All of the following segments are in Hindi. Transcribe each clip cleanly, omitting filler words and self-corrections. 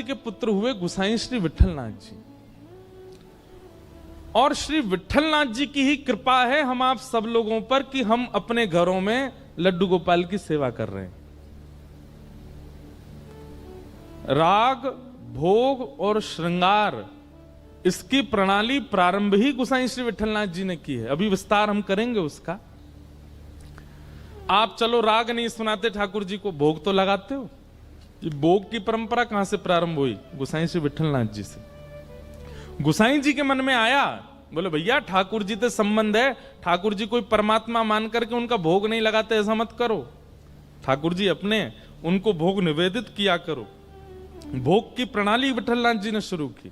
के पुत्र हुए गुसाई श्री विठलनाथ जी। और श्री विठलनाथ जी की ही कृपा है हम आप सब लोगों पर कि हम अपने घरों में लड्डू गोपाल की सेवा कर रहे हैं। राग, भोग और श्रृंगार, इसकी प्रणाली प्रारंभ ही गुसाई श्री विठलनाथ जी ने की है। अभी विस्तार हम करेंगे उसका। आप चलो राग नहीं सुनाते ठाकुर जी को, भोग तो लगाते हो। ये भोग की परंपरा कहां से प्रारंभ हुई? गुसाई श्री विठलनाथ जी से। गुसाई जी के मन में आया, बोले भैया ठाकुर जी से संबंध है, ठाकुर जी कोई परमात्मा मान करके उनका भोग नहीं लगाते, ऐसा मत करो। ठाकुर जी अपने उनको भोग निवेदित किया करो। भोग की प्रणाली विठलनाथ जी ने शुरू की,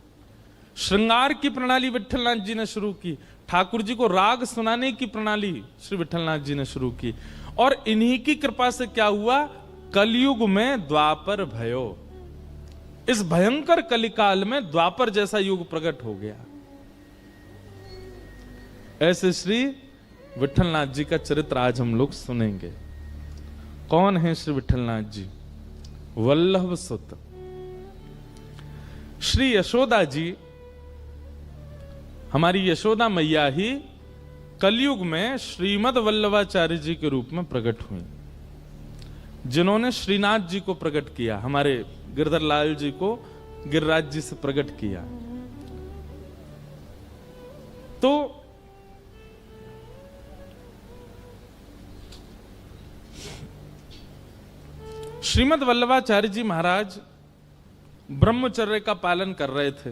श्रृंगार की प्रणाली विठलनाथ जी ने शुरू की, ठाकुर जी को राग सुनाने की प्रणाली श्री विठलनाथ जी ने शुरू की। और इन्हीं की कृपा से क्या हुआ? कलयुग में द्वापर भयो, इस भयंकर कलिकाल में द्वापर जैसा युग प्रकट हो गया। ऐसे श्री विठलनाथ जी का चरित्र आज हम लोग सुनेंगे। कौन है श्री विठलनाथ जी? वल्लभ सुत श्री यशोदा जी, हमारी यशोदा मैया ही कलयुग में श्रीमद वल्लभाचार्य जी के रूप में प्रकट हुई, जिन्होंने श्रीनाथ जी को प्रकट किया, हमारे गिरधर लाल जी को गिरिराज जी से प्रकट किया। तो श्रीमद वल्लभाचार्य जी महाराज ब्रह्मचर्य का पालन कर रहे थे।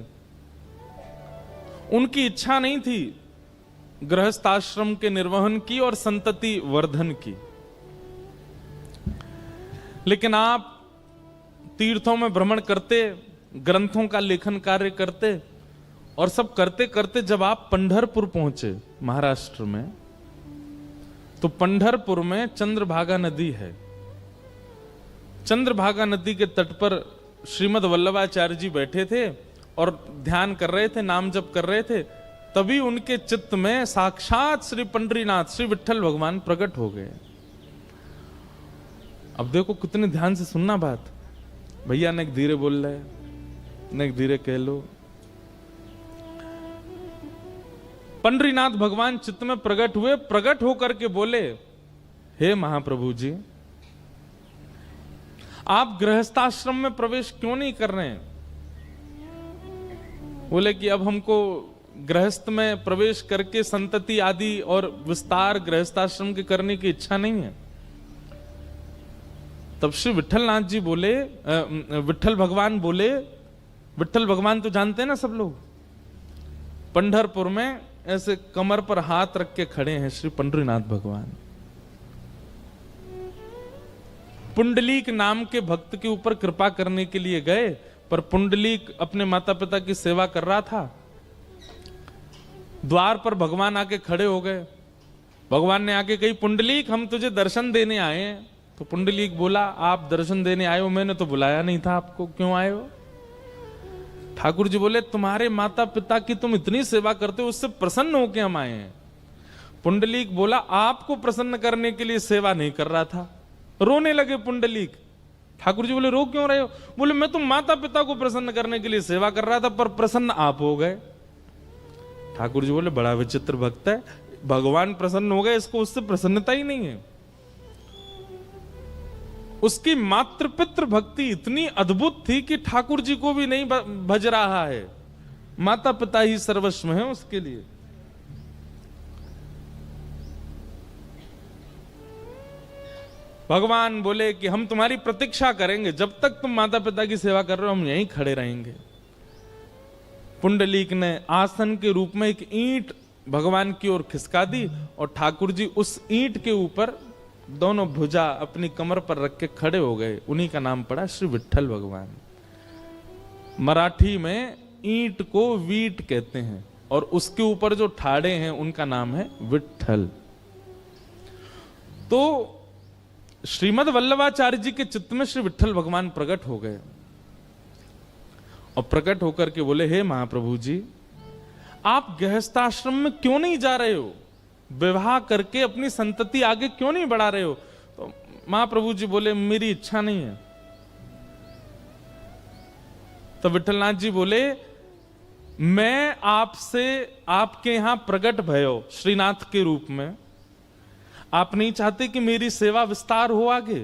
उनकी इच्छा नहीं थी गृहस्थाश्रम के निर्वहन की और संतति वर्धन की, लेकिन आप तीर्थों में भ्रमण करते, ग्रंथों का लेखन कार्य करते और सब करते करते जब आप पंढरपुर पहुंचे महाराष्ट्र में, तो पंढरपुर में चंद्रभागा नदी है। चंद्रभागा नदी के तट पर श्रीमद वल्लभाचार्य जी बैठे थे और ध्यान कर रहे थे, नाम जप कर रहे थे। तभी उनके चित्त में साक्षात श्री पंढरीनाथ श्री विठल भगवान प्रकट हो गए। अब देखो कितने ध्यान से सुनना बात। भैया ने धीरे बोल रहे, ने धीरे कह लो। पंढरीनाथ भगवान चित्त में प्रकट हुए, प्रकट होकर के बोले, हे महाप्रभु जी, आप गृहस्थाश्रम में प्रवेश क्यों नहीं कर रहे हैं? बोले कि अब हमको गृहस्थ में प्रवेश करके संतति आदि और विस्तार गृहस्थाश्रम के करने की इच्छा नहीं है। तब श्री विठलनाथ जी बोले, विठल भगवान बोले, विठल भगवान तो जानते हैं ना सब लोग, पंढरपुर में ऐसे कमर पर हाथ रख के खड़े हैं श्री पंढरीनाथ भगवान। पुंडलीक नाम के भक्त के ऊपर कृपा करने के लिए गए, पर पुंडलीक अपने माता पिता की सेवा कर रहा था। द्वार पर भगवान आके खड़े हो गए। भगवान ने आके कही, पुंडलीक हम तुझे दर्शन देने आए हैं। तो पुंडलीक बोला, आप दर्शन देने आए हो, मैंने तो बुलाया नहीं था आपको, क्यों आए हो? ठाकुर जी बोले, तुम्हारे माता पिता की तुम इतनी सेवा करते हो, उससे प्रसन्न होके हम आए हैं। पुंडलीक बोला, आपको प्रसन्न करने के लिए सेवा नहीं कर रहा था। रोने लगे पुंडलीक। ठाकुर जी बोले, रो क्यों रहे हो? बोले, मैं तो माता पिता को प्रसन्न करने के लिए सेवा कर रहा था, पर प्रसन्न आप हो गए। ठाकुर जी बोले, बड़ा विचित्र भक्त है, भगवान प्रसन्न हो गए, इसको उससे प्रसन्नता ही नहीं है। उसकी मातृपितृ भक्ति इतनी अद्भुत थी कि ठाकुर जी को भी नहीं भज रहा है। माता पिता ही सर्वस्व है उसके लिए। भगवान बोले कि हम तुम्हारी प्रतीक्षा करेंगे, जब तक तुम माता पिता की सेवा कर रहे हो हम यहीं खड़े रहेंगे। पुंडलीक ने आसन के रूप में एक ईंट भगवान की ओर खिसका दी और ठाकुर जी उस ईंट के ऊपर दोनों भुजा अपनी कमर पर रख के खड़े हो गए। उन्हीं का नाम पड़ा श्री विठल भगवान। मराठी में ईंट को वीट कहते हैं और उसके ऊपर जो ठाड़े हैं उनका नाम है विठल। तो श्रीमद वल्लभाचार्य जी के चित्त में श्री विठल भगवान प्रकट हो गए और प्रकट होकर के बोले, हे महाप्रभु जी, आप गृहस्थाश्रम में क्यों नहीं जा रहे हो? विवाह करके अपनी संतति आगे क्यों नहीं बढ़ा रहे हो? तो महाप्रभु जी बोले, मेरी इच्छा नहीं है। तो विठलनाथ जी बोले, मैं आपसे आपके यहां प्रकट भयो श्रीनाथ के रूप में, आप नहीं चाहते कि मेरी सेवा विस्तार हो आगे?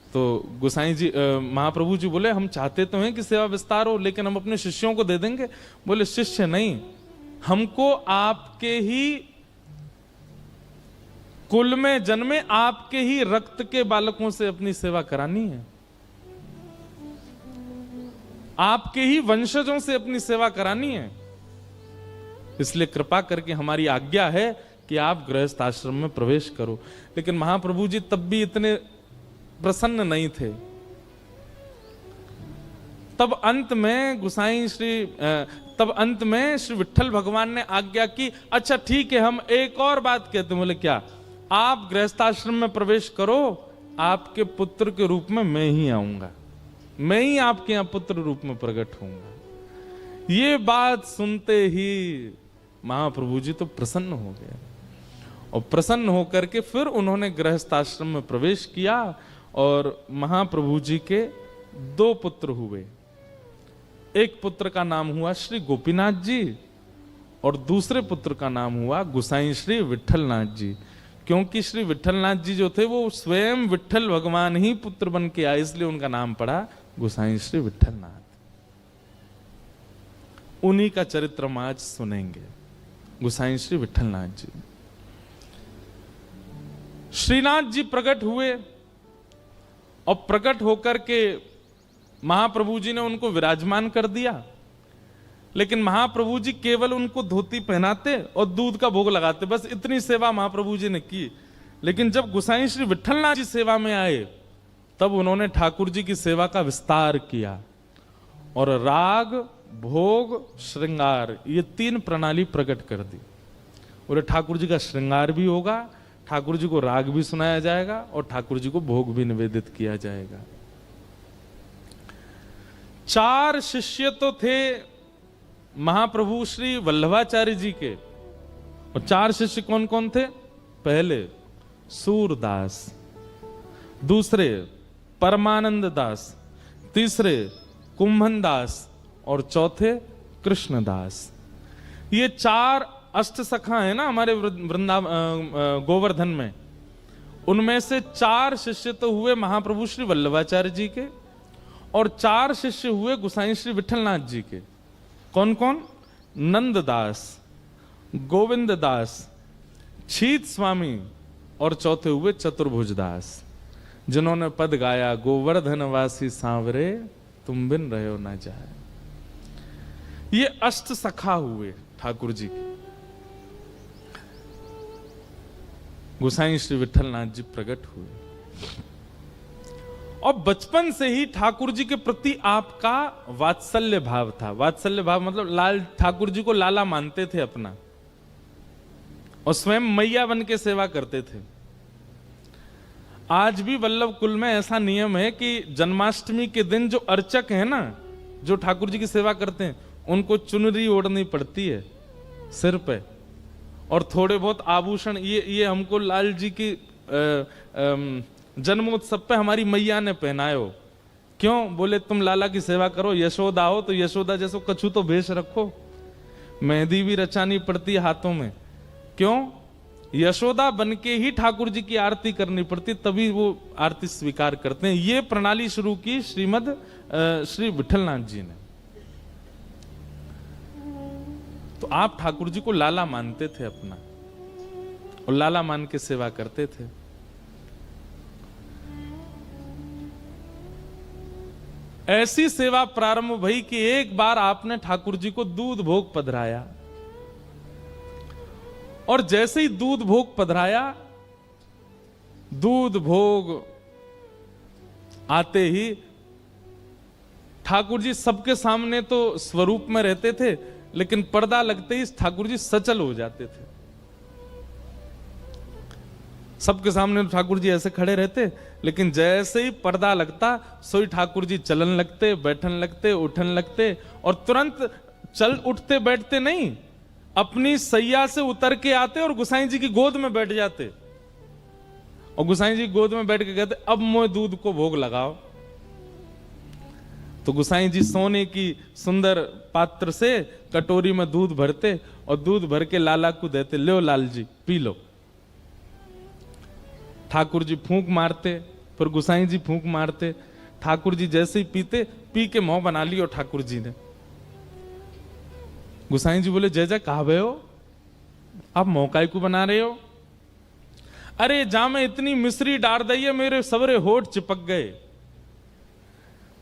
तो गोसाई जी महाप्रभु जी बोले, हम चाहते तो हैं कि सेवा विस्तार हो, लेकिन हम अपने शिष्यों को दे देंगे। बोले शिष्य नहीं, हमको आपके ही कुल में जन्मे, आपके ही रक्त के बालकों से अपनी सेवा करानी है, आपके ही वंशजों से अपनी सेवा करानी है। इसलिए कृपा करके हमारी आज्ञा है कि आप गृहस्थ आश्रम में प्रवेश करो। लेकिन महाप्रभु जी तब भी इतने प्रसन्न नहीं थे। तब अंत में श्री विट्ठल भगवान ने आज्ञा की, अच्छा ठीक है, हम एक और बात कहते हैं। बोले क्या? आप गृहस्थाश्रम में प्रवेश करो, आपके पुत्र के रूप में मैं ही आऊंगा, मैं ही आपके यहां पुत्र रूप में प्रकट होऊंगा। ये बात सुनते ही महाप्रभु जी तो प्रसन्न हो गए, और प्रसन्न होकर के फिर उन्होंने गृहस्थाश्रम में प्रवेश किया। और महाप्रभु जी के 2 पुत्र हुए। एक पुत्र का नाम हुआ श्री गोपीनाथ जी, और दूसरे पुत्र का नाम हुआ गोसाई श्री विट्ठलनाथ जी। क्योंकि श्री विट्ठलनाथ जी जो थे वो स्वयं विट्ठल भगवान ही पुत्र बन के आए, इसलिए उनका नाम पड़ा गोसाई श्री विट्ठलनाथ। उन्हीं का चरित्र हम आज सुनेंगे, गोसाई श्री विट्ठलनाथ जी। श्रीनाथ जी प्रकट हुए, और प्रकट होकर के महाप्रभु जी ने उनको विराजमान कर दिया। लेकिन महाप्रभु जी केवल उनको धोती पहनाते और दूध का भोग लगाते, बस इतनी सेवा महाप्रभु जी ने की। लेकिन जब गोसाई श्री विट्ठलनाथ जी सेवा में आए, तब उन्होंने ठाकुर जी की सेवा का विस्तार किया, और राग, भोग, श्रृंगार, ये 3 प्रणाली प्रकट कर दी। बोले ठाकुर जी का श्रृंगार भी होगा, ठाकुर जी को राग भी सुनाया जाएगा, और ठाकुर जी को भोग भी निवेदित किया जाएगा। 4 शिष्य तो थे महाप्रभु श्री वल्लभाचार्य जी के, और 4 शिष्य कौन कौन थे? पहले सूरदास, दूसरे परमानंद दास, तीसरे कुंभन दास, और चौथे कृष्णदास। ये 4 अष्ट सखा है ना हमारे गोवर्धन में। उनमें से 4 शिष्य तो हुए महाप्रभु श्री वल्लभाचार्य जी के, और 4 शिष्य हुए गोसाई श्री विट्ठलनाथ जी के। कौन कौन? नंददास, गोविंद दास, छीत स्वामी, और चौथे हुए चतुर्भुज दास, जिन्होंने पद गाया, गोवर्धन वासी सांवरे तुम बिन रहो ना जाए। ये अष्ट सखा हुए ठाकुर जी के। गोसाई श्री विट्ठलनाथ जी प्रकट हुए, और बचपन से ही ठाकुर जी के प्रति आपका वात्सल्य भाव था। वात्सल्य भाव मतलब लाल, ठाकुर जी को लाला मानते थे अपना, और स्वयं मैया बन के सेवा करते थे। आज भी वल्लभ कुल में ऐसा नियम है कि जन्माष्टमी के दिन जो अर्चक है ना, जो ठाकुर जी की सेवा करते हैं, उनको चुनरी ओढ़नी पड़ती है सिर पे, और थोड़े बहुत आभूषण। ये हमको लाल जी की जन्मोत्सव पे हमारी मैया ने पहनाए हो। क्यों? बोले तुम लाला की सेवा करो, यशोदा हो तो यशोदा जैसो कछु तो भेष रखो। मेहंदी भी रचानी पड़ती है हाथों में। क्यों? यशोदा बन के ही ठाकुर जी की आरती करनी पड़ती, तभी वो आरती स्वीकार करते हैं। ये प्रणाली शुरू की श्रीमद श्री विट्ठलनाथ जी ने। तो आप ठाकुर जी को लाला मानते थे अपना, और लाला मान के सेवा करते थे। ऐसी सेवा प्रारंभ भई कि एक बार आपने ठाकुर जी को दूध भोग पधराया, और जैसे ही दूध भोग पधराया, दूध भोग आते ही ठाकुर जी सबके सामने तो स्वरूप में रहते थे, लेकिन पर्दा लगते ही ठाकुर जी सचल हो जाते थे। सबके सामने ठाकुर जी ऐसे खड़े रहते, लेकिन जैसे ही पर्दा लगता, सोई ठाकुर जी चलन लगते, बैठन लगते, उठन लगते, और तुरंत चल उठते बैठते नहीं, अपनी सैया से उतर के आते और गोसाई जी की गोद में बैठ जाते, और गोसाई जी की गोद में बैठ के कहते, अब मोए दूध को भोग लगाओ। तो गुसाई जी सोने की सुंदर पात्र से कटोरी में दूध भरते और दूध भर के लाला को देते, लो Lal G P low. Thakur ji फूंक मारते, फिर गुसाई जी फूंक मारते। ठाकुर जी जैसे ही पीते, पी के मुंह बना लियो ठाकुर जी ने। गुसाई जी बोले, जय जय कहा भे हो, आप मौकाई को बना रहे हो? अरे जा में इतनी मिश्री डाल दी है, मेरे सबरे होठ चिपक गए,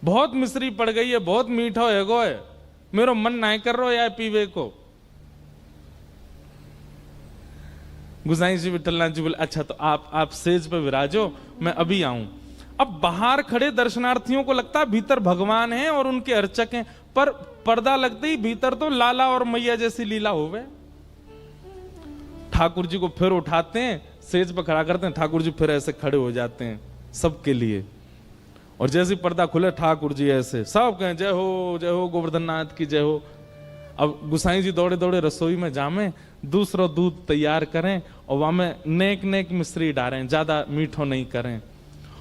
बहुत मिश्री पड़ गई है, बहुत मीठा है गो है, मेरो मन नहीं कर रहा यार पीवे को। गुसाई जी विठलनाथ जी बोले, अच्छा तो आप सेज पे विराजो, मैं अभी आऊं। अब बाहर खड़े दर्शनार्थियों को लगता है भीतर भगवान है और उनके अर्चक हैं, पर पर्दा लगते ही भीतर तो लाला और मैया जैसी लीला हो गए। ठाकुर जी को फिर उठाते हैं, सेज पर खड़ा करते हैं, ठाकुर जी फिर ऐसे खड़े हो जाते हैं सबके लिए। और जैसे पर्दा खुले ठाकुर जी ऐसे सब कहें जय हो गोवर्धन नाथ की जय हो। अब गुसाई जी दौड़े दौड़े रसोई में जामे, दूसरा दूध तैयार करें और वहां में नेक नेक मिश्री डालें, ज्यादा मीठो नहीं करें।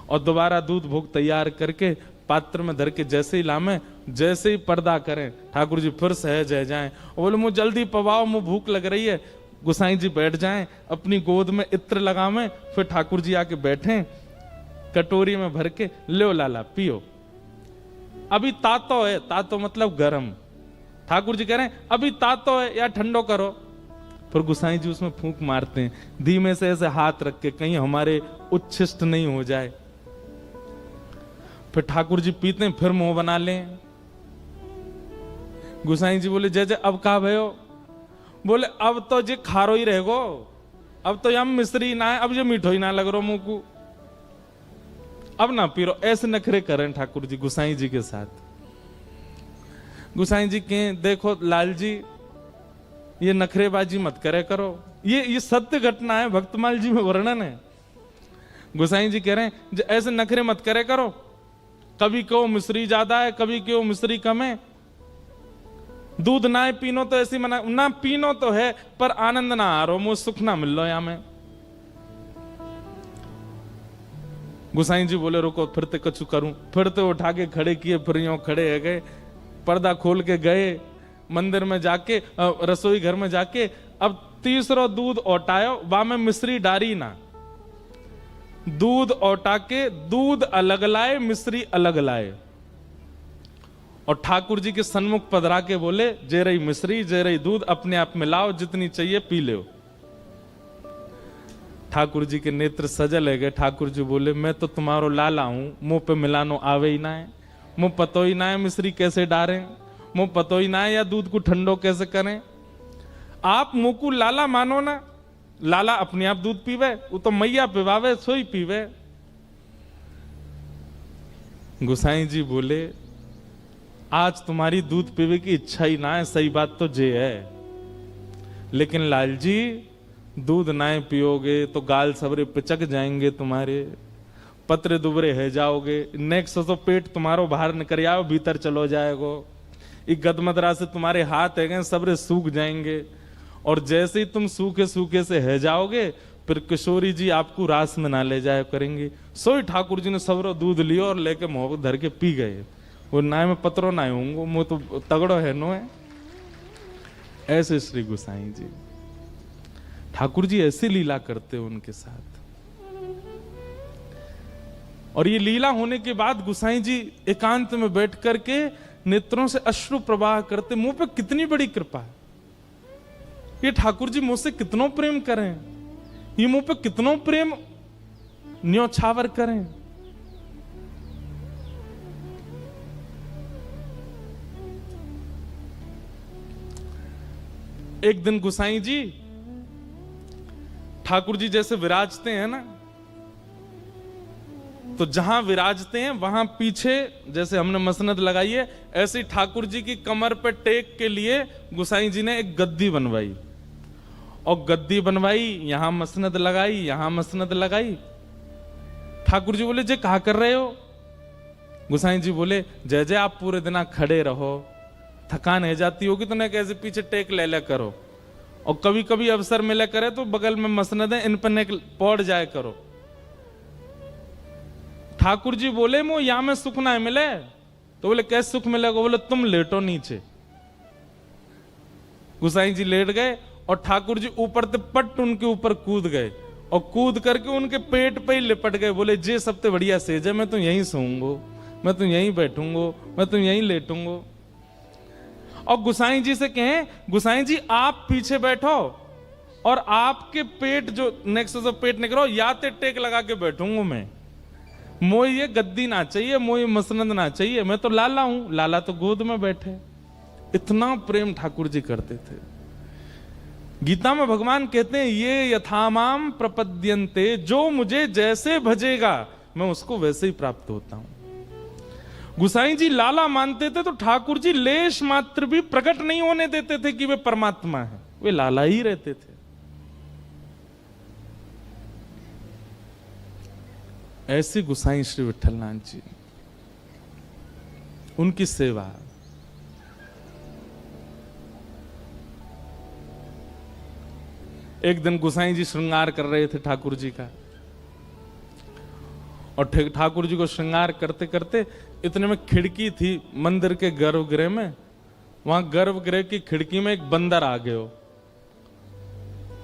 और दोबारा दूध भोग तैयार करके पात्र में धर के जैसे ही लामे, जैसे ही पर्दा करें, ठाकुर जी फिर सहज है जाएं और बोले मुझे जल्दी पवाओ, मुझे भूख लग रही है। गुसाई जी बैठ जाएं, अपनी गोद में इत्र लगावें, फिर ठाकुर जी आके बैठें, कटोरी में भर के लो लाला पियो। अभी तातो है, तातो मतलब गरम। ठाकुर जी कह रहे हैं अभी तातो है या ठंडो करो। फिर गुसाई जी उसमें फूंक मारते हैं, धीमे से ऐसे हाथ रख के, कहीं हमारे उच्छिष्ट नहीं हो जाए। फिर ठाकुर जी पीते हैं, फिर मुंह बना लें। गुसाई जी बोले जय जय अब कहा भयो? बोले अब तो जे खारो ही रहेगो, अब तो यम मिश्री ना है, अब ये मीठो ही ना लग रो मुंह को, अब ना पी रो। ऐसे नखरे करें ठाकुर जी गुसाई जी के साथ। गुसाई जी के देखो लाल जी ये नखरेबाजी मत करे करो, ये सत्य घटना है, भक्तमाल जी में वर्णन है। गुसाई जी कह रहे हैं ऐसे नखरे मत करे करो, कभी क्यों मिश्री ज्यादा है, कभी क्यों मिश्री कम है। दूध ना है पीनो तो ऐसी मना ना, पीनो तो है पर आनंद ना आ रहा, मुझे सुख ना मिल लो यहां में। गुसाई जी बोले रुको फिर ते कछु करूं। फिर ते उठा के खड़े किए, फिर यूं खड़े है गए, पर्दा खोल के गए मंदिर में जाके, रसोई घर में जाके। अब तीसरा दूध औटायो, वहां में मिश्री डारी ना, दूध औटा के दूध अलग लाए, मिश्री अलग लाए और ठाकुर जी के सन्मुख पधरा के बोले जे रही मिश्री जे रही दूध, अपने आप मिलाओ, जितनी चाहिए पी लो। ठाकुर जी के नेत्र सजल है गए। ठाकुर जी बोले मैं तो तुम्हारो लाला हूं, मुंह पे मिलानो आवे ही ना है, मुंह पतो ही ना है मिश्री कैसे डालें, मुंह पतो ही ना है या दूध को ठंडो कैसे करें। आप मुंह को लाला मानो ना, लाला अपने आप दूध पीवे, वो तो मैया पिवावे सोई पीवे। गुसाई जी बोले आज तुम्हारी दूध पीवे की इच्छा ही ना है, सही बात तो जे है, लेकिन लाल जी दूध ना पियोगे तो गाल सबरे पिचक जाएंगे तुम्हारे, पत्र दुबरे है जाओगे, नेक्स्ट तो पेट तुम्हारो बाहर निकल आओ, भीतर चलो जाएगो, एक गदमदरा से तुम्हारे हाथ है सबरे सूख जाएंगे, और जैसे ही तुम सूखे सूखे से है जाओगे फिर किशोरी जी आपको रास में ना ले जाया करेंगे। सोई ठाकुर जी ने सबरो दूध लियो और लेके मुंह धर के पी गए। वो नाय में पत्रो ना होंगे, मुंह तो तगड़ो है नो है। ऐसे श्री गुसाई जी, ठाकुर जी ऐसी लीला करते हैं उनके साथ। और ये लीला होने के बाद गुसाई जी एकांत में बैठ करके नेत्रों से अश्रु प्रवाह करते, मुंह पे कितनी बड़ी कृपा है, ये ठाकुर जी मुझसे कितनों प्रेम करें, ये मुंह पे कितनों प्रेम न्योछावर करें। एक दिन गुसाई जी ठाकुर जी जैसे विराजते हैं ना, तो जहां विराजते हैं वहां पीछे जैसे हमने मसनद लगाई है, ऐसे ही ठाकुर जी की कमर पे टेक के लिए गुसाई जी ने एक गद्दी बनवाई, और गद्दी बनवाई, यहां मसनद लगाई, यहां मसनद लगाई। ठाकुर जी बोले जे कहा कर रहे हो? गुसाई जी बोले जय जय आप पूरे दिन खड़े रहो, थकान है जाती होगी तो न कैसे पीछे टेक ले ले करो, और कभी कभी अवसर मिले करे तो बगल में मसनद है इन पर नेक पौड़ जाए करो। ठाकुर जी बोले मो या में सुख ना मिले, तो बोले कैसे सुख मिलेगा? बोले तुम लेटो नीचे। गुसाई जी लेट गए और ठाकुर जी ऊपर से पट उनके ऊपर कूद गए और कूद करके उनके पेट पे ही लिपट गए। बोले जे सबसे बढ़िया सेज है, मैं तो यहीं सोऊंगो, मैं तो यहीं बैठूंगो, मैं तो यहीं लेटूंगो। और गुसाई जी से कहें, गुसाई जी आप पीछे बैठो और आपके पेट जो नेक्स्ट जो पेट निकलो याते टेक लगा के बैठूंगा मैं। मोई ये गद्दी ना चाहिए, मोई मसनद ना चाहिए, मैं तो लाला हूं। लाला तो गोद में बैठे। इतना प्रेम ठाकुर जी करते थे। गीता में भगवान कहते हैं ये यथामाम प्रपद्यन्ते, जो मुझे जैसे भजेगा मैं उसको वैसे ही प्राप्त होता हूं। गुसाई जी लाला मानते थे तो ठाकुर जी लेश मात्र भी प्रकट नहीं होने देते थे कि वे परमात्मा है, वे लाला ही रहते थे। ऐसे गुसाई श्री विठलनाथ जी, उनकी सेवा। एक दिन गुसाई जी श्रृंगार कर रहे थे ठाकुर जी का, और ठाकुर जी को श्रृंगार करते करते इतने में खिड़की थी मंदिर के गर्भगृह में, वहां गर्भगृह की खिड़की में एक बंदर आ गए हो।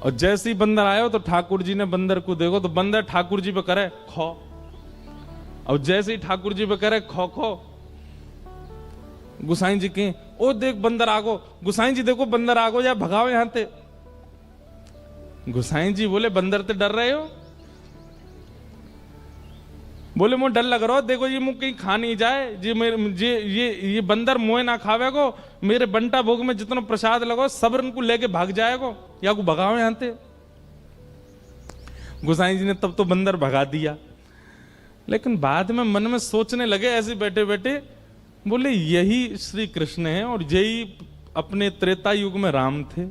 और जैसे ही बंदर आया हो तो ठाकुर जी ने बंदर को देखो तो बंदर ठाकुर जी पे करे खो, और जैसे ही ठाकुर जी पे करे खो खो, गुसाई जी के ओ देख बंदर आगो, गुसाई जी देखो बंदर आगो, या भगाओ यहां ते। गुसाई जी बोले बंदर ते डर रहे हो? बोले मुझे डर लग रहा हो, देखो ये मुंह कहीं खा नहीं जाए जी, मेरे ये बंदर मुंह ना खावे को, मेरे बंटा भोग में जितना प्रसाद लगो सब इनको लेके भाग जाएगो, या को भगाओ यहां ते। गुसाई जी ने तब तो बंदर भगा दिया, लेकिन बाद में मन में सोचने लगे ऐसे बैठे बैठे, बोले यही श्री कृष्ण है और यही अपने त्रेता युग में राम थे,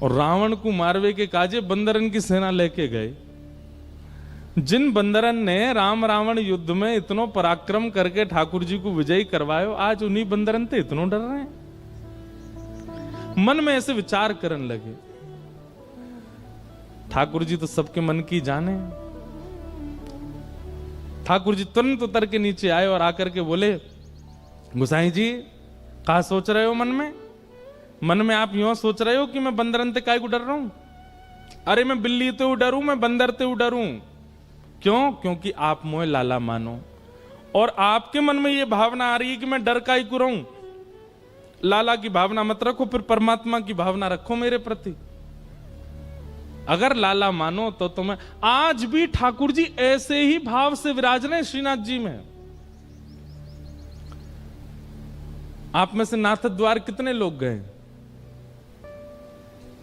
और रावण को मारवे के काजे बंदरन की सेना लेके गए। जिन बंदरन ने राम रावण युद्ध में इतनो पराक्रम करके ठाकुर जी को विजयी करवायो, आज उन्हीं बंदरन ते इतनो डर रहे हैं। मन में ऐसे विचार करने लगे। ठाकुर जी तो सबके मन की जाने। ठाकुर जी तुरंत उतर के नीचे आए और आकर के बोले, गुसाई जी कहा सोच रहे हो मन में? मन में आप यूं सोच रहे हो कि मैं बंदरन ते काय को डर रहा हूं? अरे मैं बिल्ली ते डरूं, मैं बंदर ते डरूं। क्यों? क्योंकि आप मोए लाला मानो, और आपके मन में यह भावना आ रही है कि मैं डर काय को रहूं। लाला की भावना मत रखो, फिर परमात्मा की भावना रखो मेरे प्रति। अगर लाला मानो तो तुम्हें, आज भी ठाकुर जी ऐसे ही भाव से विराज रहे श्रीनाथ जी में। आप में से नाथ द्वार कितने लोग गए?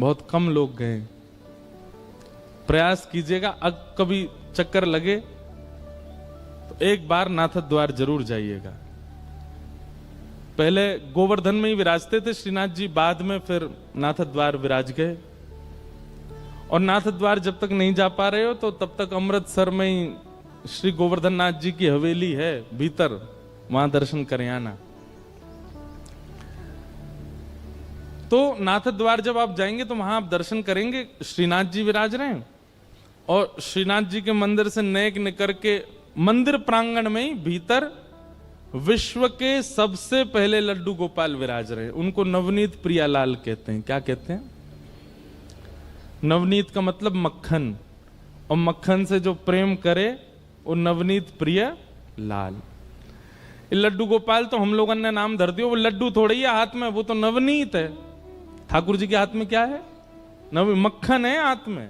बहुत कम लोग गए। प्रयास कीजिएगा, अब कभी चक्कर लगे तो एक बार नाथ द्वार जरूर जाइएगा। पहले गोवर्धन में ही विराजते थे श्रीनाथ जी, बाद में फिर नाथ द्वार विराज गए। और नाथ द्वार जब तक नहीं जा पा रहे हो तो तब तक अमृतसर में ही श्री गोवर्धन नाथ जी की हवेली है भीतर, वहां दर्शन करें आना। तो नाथ द्वार जब आप जाएंगे तो वहां आप दर्शन करेंगे, श्रीनाथ जी विराज रहे हैं, और श्रीनाथ जी के मंदिर से नेक निकल के मंदिर प्रांगण में ही भीतर विश्व के सबसे पहले लड्डू गोपाल विराज रहे हैं। उनको नवनीत प्रियालाल कहते हैं। क्या कहते हैं? नवनीत का मतलब मक्खन, और मक्खन से जो प्रेम करे वो नवनीत प्रिय लाल। लड्डू गोपाल तो हम लोगों ने नाम धर दिया, वो लड्डू थोड़ी है हाथ में, वो तो नवनीत है। ठाकुर जी के हाथ में क्या है? मक्खन है हाथ में।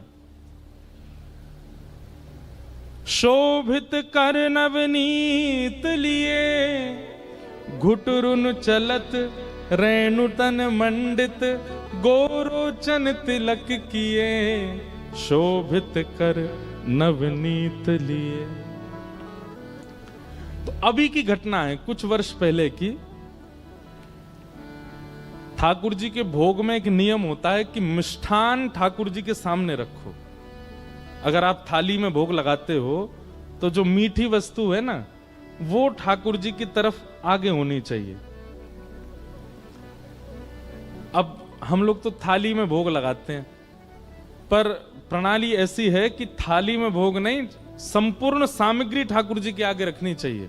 शोभित कर नवनीत लिए, घुटरुन चलत रेणुतन मंडित, गोरोचन तिलक किए, शोभित कर नवनीत लिए। तो अभी की घटना है, कुछ वर्ष पहले की। ठाकुर जी के भोग में एक नियम होता है कि मिष्ठान ठाकुर जी के सामने रखो। अगर आप थाली में भोग लगाते हो तो जो मीठी वस्तु है ना, वो ठाकुर जी की तरफ आगे होनी चाहिए। अब हम लोग तो थाली में भोग लगाते हैं, पर प्रणाली ऐसी है कि थाली में भोग नहीं, संपूर्ण सामग्री ठाकुर जी के आगे रखनी चाहिए।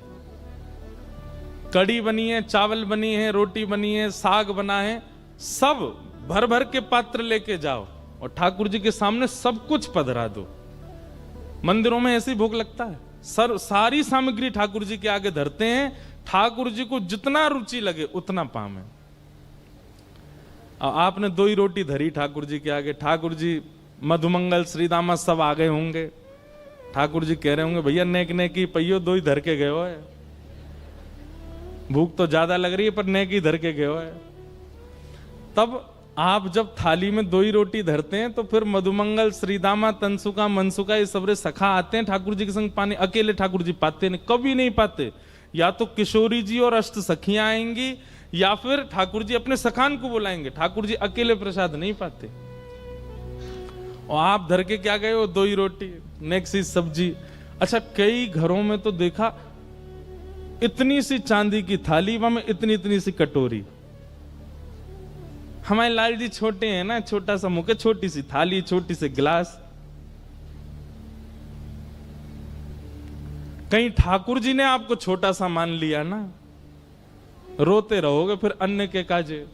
कड़ी बनी है, चावल बनी है, रोटी बनी है, साग बना है, सब भर भर के पात्र लेके जाओ और ठाकुर जी के सामने सब कुछ पधरा दो। मंदिरों में ऐसी भोग लगता है, सारी सामग्री ठाकुर जी के आगे धरते हैं, ठाकुर जी को जितना रुचि लगे उतना पावे। आपने 2 ही रोटी धरी ठाकुर जी के आगे, ठाकुर जी मधुमंगल श्रीदामा सब आ गए होंगे, ठाकुर जी कह रहे होंगे भैया नेक नेकी पहियो 2 ही धर के गए हो है, भूख तो ज्यादा लग रही है पर नेकी धर के गए हो है। तब आप जब थाली में 2 ही रोटी धरते हैं तो फिर मधुमंगल श्रीदामा तनसुका मनसुका ये सबरे सखा आते हैं ठाकुर जी के संग पानी, अकेले ठाकुर जी पाते नहीं, कभी नहीं पाते। या तो किशोरी जी और अष्ट सखियां आएंगी या फिर ठाकुर जी अपने सखान को बुलाएंगे, ठाकुर जी अकेले प्रसाद नहीं पाते। और आप धर के क्या गए हो, 2 ही रोटी, नेक्स्ट सब्जी। अच्छा, कई घरों में तो देखा इतनी सी चांदी की थाली, वहां में इतनी इतनी सी कटोरी। हमारे लाल जी छोटे हैं ना, छोटा सा मुंह, छोटी सी थाली, छोटी सी गिलास। कहीं ठाकुर जी ने आपको छोटा सा मान लिया ना, रोते रहोगे फिर अन्य के काजे।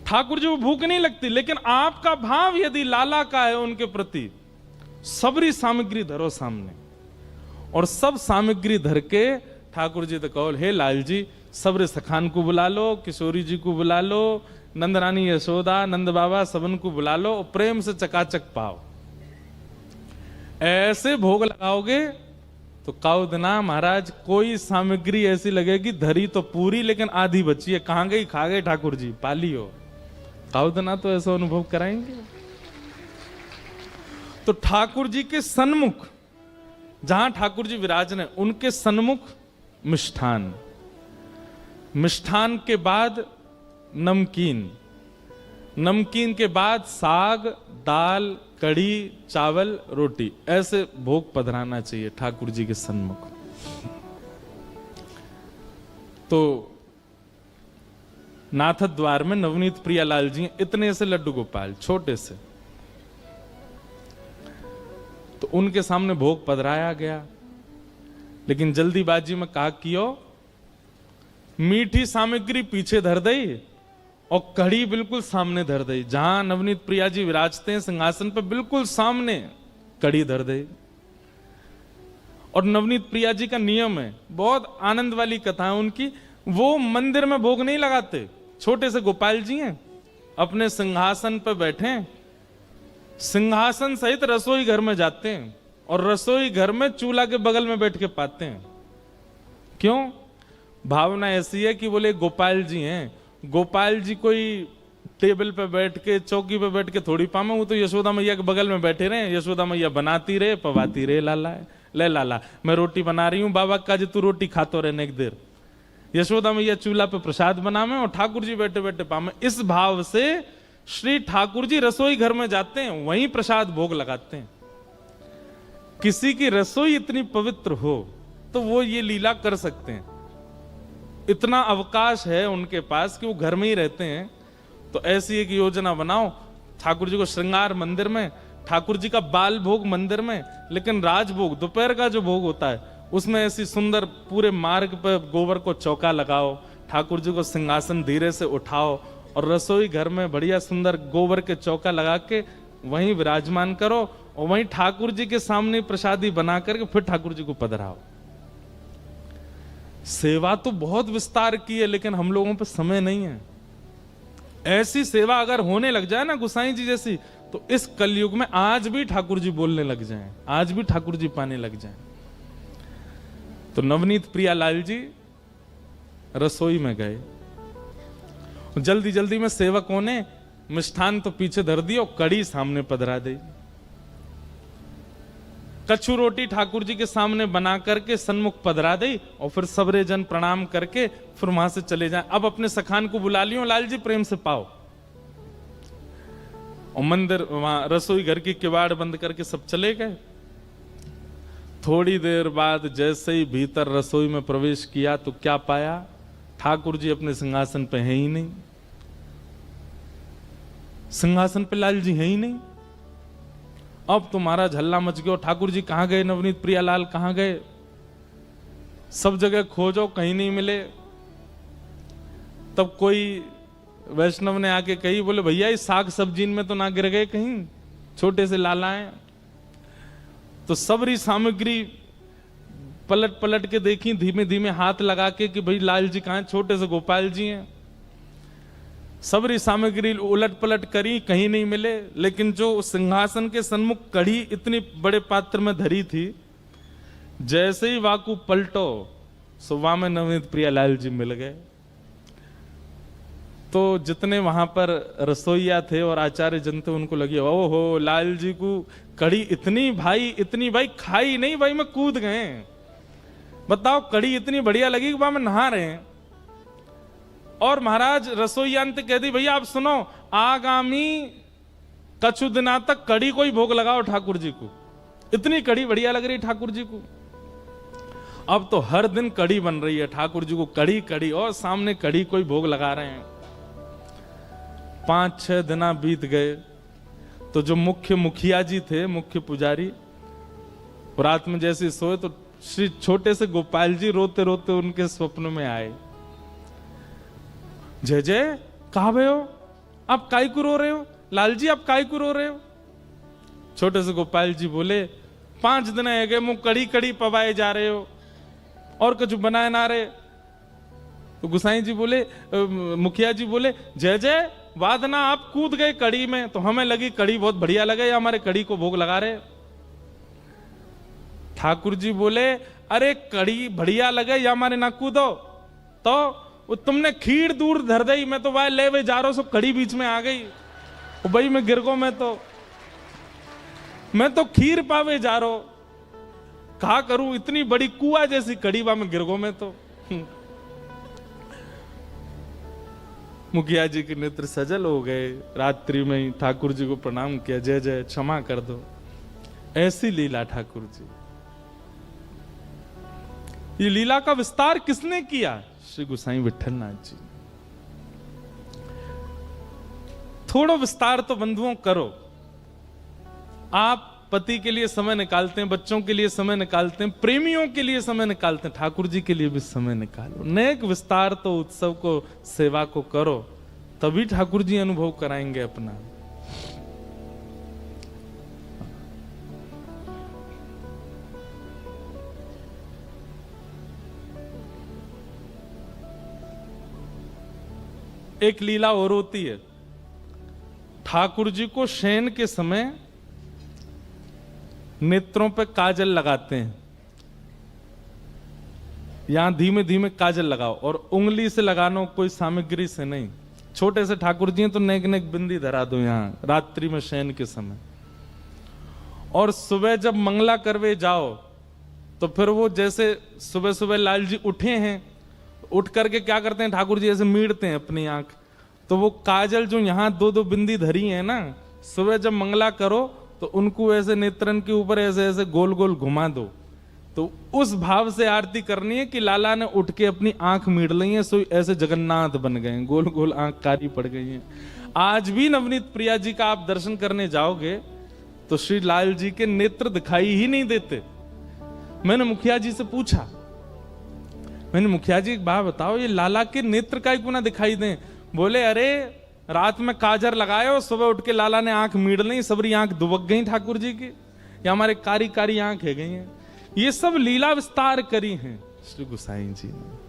ठाकुर जी को भूख नहीं लगती, लेकिन आपका भाव यदि लाला का है उनके प्रति, सबरी सामग्री धरो सामने और सब सामग्री धर के ठाकुर जी तो कहो, हे लाल जी सबरे सखान को बुला लो, किशोरी जी को बुला लो, नंदरानी यशोदा, नंद बाबा सबन को बुला लो, प्रेम से चकाचक पाओ। ऐसे भोग लगाओगे तो काउदना महाराज कोई सामग्री ऐसी लगेगी धरी तो पूरी लेकिन आधी बची है, कहां गई, खा गए ठाकुर जी, पाली हो। काउदना तो ऐसा अनुभव कराएंगे। तो ठाकुर जी के सन्मुख, जहां ठाकुर जी विराजने उनके सन्मुख मिष्ठान, मिष्ठान के बाद नमकीन, नमकीन के बाद साग, दाल, कढ़ी, चावल, रोटी, ऐसे भोग पधराना चाहिए ठाकुर जी के सन्मुख। तो नाथ द्वार में नवनीत प्रियालाल जी इतने से लड्डू गोपाल, छोटे से, तो उनके सामने भोग पधराया गया। लेकिन जल्दीबाजी में कहा कियो, मीठी सामग्री पीछे धर दई और कढ़ी बिल्कुल सामने धर दई। जहां नवनीत प्रिया जी विराजते हैं सिंहासन पर, बिल्कुल सामने कढ़ी धर दई। और नवनीत प्रिया जी का नियम है, बहुत आनंद वाली कथा है उनकी, वो मंदिर में भोग नहीं लगाते। छोटे से गोपाल जी हैं, अपने सिंहासन पर बैठे, सिंहासन सहित रसोई घर में जाते हैं और रसोई घर में चूल्हा के बगल में बैठ के पाते हैं। क्यों? भावना ऐसी है कि बोले गोपाल जी हैं, गोपाल जी कोई टेबल पे बैठ के, चौकी पे बैठ के थोड़ी पामे, वो तो यशोदा मैया के बगल में बैठे रहे, यशोदा मैया बनाती रहे, पवाती रहे, लाला ले लाला मैं रोटी बना रही हूं, बाबा का जी तू रोटी खातो रहने एक देर। यशोदा मैया चूल्हा पे प्रसाद बनावे और ठाकुर जी बैठे बैठे पामे। इस भाव से श्री ठाकुर जी रसोई घर में जाते हैं, वहीं प्रसाद भोग लगाते हैं। किसी की रसोई इतनी पवित्र हो तो वो ये लीला कर सकते हैं, इतना अवकाश है उनके पास कि वो घर में ही रहते हैं। तो ऐसी एक योजना बनाओ, ठाकुर जी को श्रृंगार मंदिर में, ठाकुर जी का बाल भोग मंदिर में, लेकिन राजभोग दोपहर का जो भोग होता है उसमें ऐसी सुंदर पूरे मार्ग पर गोबर को चौका लगाओ, ठाकुर जी को सिंहासन धीरे से उठाओ और रसोई घर में बढ़िया सुंदर गोबर के चौका लगा के वहीं विराजमान करो और वहीं ठाकुर जी के सामने प्रसादी बना करके फिर ठाकुर जी को पधराओ। सेवा तो बहुत विस्तार की है, लेकिन हम लोगों पर समय नहीं है। ऐसी सेवा अगर होने लग जाए ना गुसाई जी जैसी, तो इस कलयुग में आज भी ठाकुर जी बोलने लग जाएं, आज भी ठाकुर जी पाने लग जाएं। तो नवनीत प्रियालाल जी रसोई में गए, जल्दी जल्दी में सेवकों ने मिष्ठान तो पीछे धर दिया और कड़ी सामने पधरा दी। कच्छु रोटी ठाकुर जी के सामने बना करके सन्मुख पधरा दी और फिर सबरे जन प्रणाम करके फिर वहां से चले जाएं। अब अपने सखान को बुला लियो, लाल जी प्रेम से पाओ। और मंदिर वहां रसोई घर की किवाड़ बंद करके सब चले गए। थोड़ी देर बाद जैसे ही भीतर रसोई में प्रवेश किया तो क्या पाया, ठाकुर जी अपने सिंहासन पे है ही नहीं, सिंहासन पे लाल जी है ही नहीं। अब तुम्हारा झल्ला मच गया, ठाकुर जी कहां गए, नवनीत प्रियालाल कहां गए। सब जगह खोजो कहीं नहीं मिले। तब कोई वैष्णव ने आके कही, बोले भैया इस साग सब्जी में तो ना गिर गए कहीं छोटे से लालाएं? तो सबरी सामग्री पलट पलट के देखी, धीमे धीमे हाथ लगा के कि भाई लाल जी कहां? छोटे से गोपाल जी हैं। सबरी सामग्री उलट पलट करी, कहीं नहीं मिले। लेकिन जो सिंहासन के सन्मुख कढ़ी इतनी बड़े पात्र में धरी थी, जैसे ही वाकू पलटो सुबह में नवनीत प्रियालाल जी मिल गए। तो जितने वहां पर रसोईया थे और आचार्य जन थे, उनको लगी ओहो लाल जी को कढ़ी इतनी भाई खाई नहीं भाई मैं कूद गए। बताओ कढ़ी इतनी बढ़िया लगी कि वहां में नहा रहे हैं। और महाराज रसोईया ने कह दी, भैया आप सुनो, आगामी कछु दिना तक कढ़ी को ही भोग लगाओ ठाकुर जी को, इतनी कढ़ी बढ़िया लग रही ठाकुर जी को। अब तो हर दिन कढ़ी बन रही है ठाकुर जी को, कढ़ी और सामने कढ़ी को ही भोग लगा रहे हैं। 5-6 दिन बीत गए तो जो मुख्य मुखिया जी थे, मुख्य पुजारी, रात में जैसे सोए तो श्री छोटे से गोपाल जी रोते रोते उनके स्वप्न में आए। जय जय कहा भय हो, आप काई को रो रहे हो? लाल जी आप काई को रो रहे हो? छोटे से गोपाल जी बोले, 5 दिन है गए मुंह कड़ी पवाए जा रहे हो और कुछ बनाए ना रहे। तो गुसाई जी बोले, मुखिया जी बोले, जय जय वादना आप कूद गए कड़ी में, तो हमें लगी कड़ी बहुत बढ़िया लगे, हमारे कड़ी को भोग लगा रहे। ठाकुर जी बोले, अरे कड़ी बढ़िया लगे या हमारे ना कूदो, तो तुमने खीर दूर धर दई, मैं तो वह ले वे जा रहा, सो कड़ी बीच में आ गई भाई, मैं गिर गो, मैं तो खीर पावे जा रहा, कहा करूं इतनी बड़ी कुआ जैसी कड़ी वहां में गिर गो मैं तो। मुखिया जी के नेत्र सजल हो गए, रात्रि में ही ठाकुर जी को प्रणाम किया, जय जय क्षमा कर दो। ऐसी लीला ठाकुर जी। ये लीला का विस्तार किसने किया? श्री गोसाई विठलनाथ जी। थोड़ा विस्तार तो बंधुओं करो। आप पति के लिए समय निकालते हैं, बच्चों के लिए समय निकालते हैं, प्रेमियों के लिए समय निकालते हैं, ठाकुर जी के लिए भी समय निकालो। नेक विस्तार तो उत्सव को, सेवा को करो, तभी ठाकुर जी अनुभव कराएंगे अपना। एक लीला और होती है, ठाकुर जी को शयन के समय नेत्रों पे काजल लगाते हैं। यहां धीमे धीमे काजल लगाओ और उंगली से लगाना, कोई सामग्री से नहीं। छोटे से ठाकुर जी हैं तो नेक नेक बिंदी धरा दो यहां रात्रि में शयन के समय। और सुबह जब मंगला करवे जाओ तो फिर वो जैसे सुबह सुबह लाल जी उठे हैं, उठ करके क्या करते हैं, ठाकुर जी ऐसे मीड़ते हैं अपनी आंख, तो वो काजल जो यहां 2-2 बिंदी धरी है ना, सुबह जब मंगला करो तो उनको ऐसे नेत्रन के ऊपर ऐसे ऐसे गोल गोल घुमा दो। तो उस भाव से आरती करनी है कि लाला ने उठ के अपनी आंख मीड़ ली है, सो ऐसे जगन्नाथ बन गए, गोल गोल आंख कारी पड़ गई है। आज भी नवनीत प्रिया जी का आप दर्शन करने जाओगे तो श्री लाल जी के नेत्र दिखाई ही नहीं देते। मैंने मुखिया जी से पूछा, मैंने मुखिया जी एक बात बताओ, ये लाला के नेत्र का क्यों ना दिखाई दें? बोले अरे रात में काजर लगाए और सुबह उठ के लाला ने आंख मीड़ ली, सबरी आंख दुबक गई ठाकुर जी की, या हमारे कारी कारी आंख है गई हैं। ये सब लीला विस्तार करी हैं श्री गोसाई जी ने।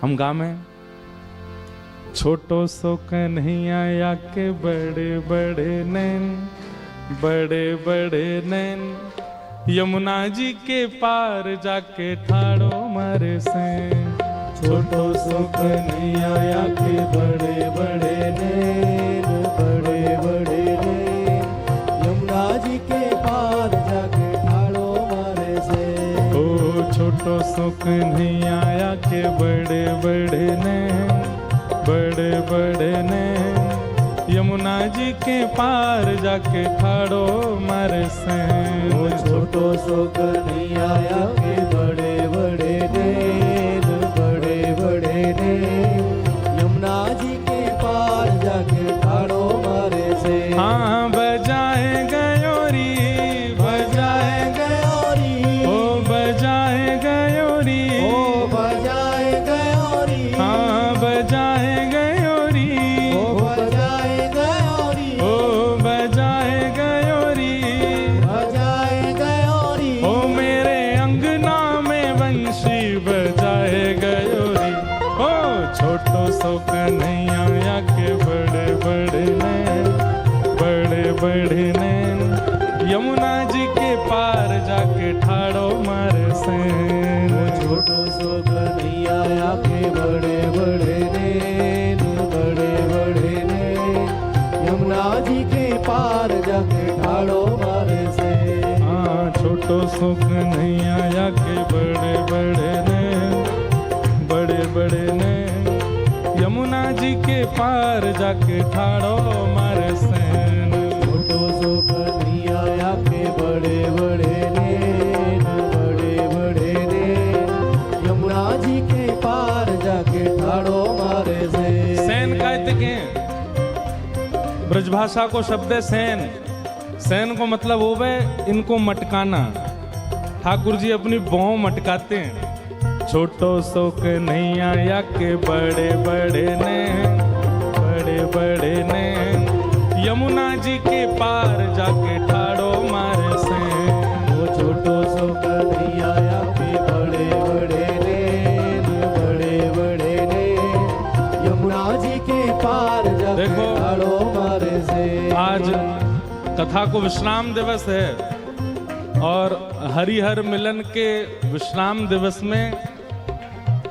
हम गावे, छोटो सो कन्हैया या के बड़े बड़े नैन, बड़े बड़े नैन, यमुना जी के पार जाके ठाड़ो मारे से। छोटो सो कन्हैया या के बड़े बड़े नैन, बड़े बड़े नैन, यमुना जी के पार जाके ठाड़ो मारे से। ओ छोटो सो कन्हैया या के बड़े बड़े नैन, बड़े बड़े नैन, यमुना जी के पार जाके ठाड़ो मारे से। ओ छोटो सो कन्हैया या के बड़े बड़े नैन, बड़े बड़े नैन, यमुना जी के पार जाके ठाड़ो मारे से। हाँ बजाए गयोरी, बजाए सैन। छोटो सो कन्हैया आके बड़े बड़े नैन, बड़े बड़े नैन, यमुना जी के पार जाके ठाड़ो मारे से। हाँ छोटो सो कन्हैया आके बड़े बड़े नैन, बड़े बड़े नैन, यमुना जी के पार जाके ठाड़ो मारे सैन। छोटो सो कन्हैया आके बड़े बड़े नैन, बड़े बड़े नैन, यमुना जी के पार जाके ठाड़ो मारे से। सैन कहते के ब्रजभाषा को शब्द है सैन। सैन को मतलब हो गए इनको मटकाना। ठाकुर जी अपनी भौं मटकाते हैं। छोटो सो कन्हैया या के बड़े बड़े ने, बड़े बड़े ने, यमुना जी के पार जाके ठाड़ो मारे से। वो छोटो सो कन्हैया आके बड़े बड़े नैन, बड़े बड़े नैन, यमुना जी के पार जाके देखो, ठाड़ो मारे से। आज कथा को विश्राम दिवस है और हरिहर मिलन के विश्राम दिवस में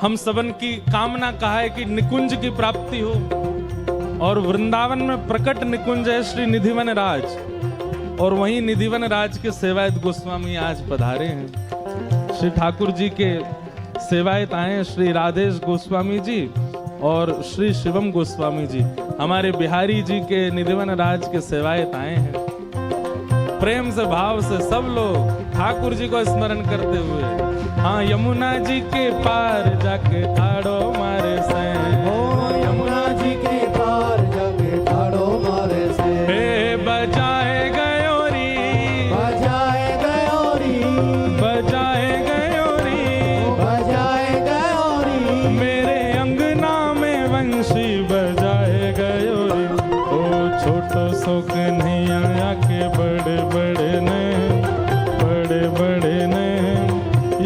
हम सबन की कामना कहा है कि निकुंज की प्राप्ति हो। और वृंदावन में प्रकट निकुंज है श्री निधिवन राज, और वहीं निधिवन राज के सेवायत गोस्वामी आज पधारे हैं। श्री ठाकुर जी के सेवायत आए श्री राधेश गोस्वामी जी और श्री शिवम गोस्वामी जी, हमारे बिहारी जी के निधिवन राज के सेवायत आए हैं। प्रेम से भाव से सब लोग ठाकुर जी को स्मरण करते हुए, हाँ यमुना जी के पार जाके ठाड़ो मारे से। ओ यमुना जी के पार जाके ठाड़ो मारे से। हे बजाए गयोरी, बजाए गयोरी, बजाए गयोरी, बजाए गयोरी, मेरे अंगना में वंशी बजाए गयोरी। ओ छोटो सो कन्हैया के बड़े बड़े ने, बड़े बड़े ने,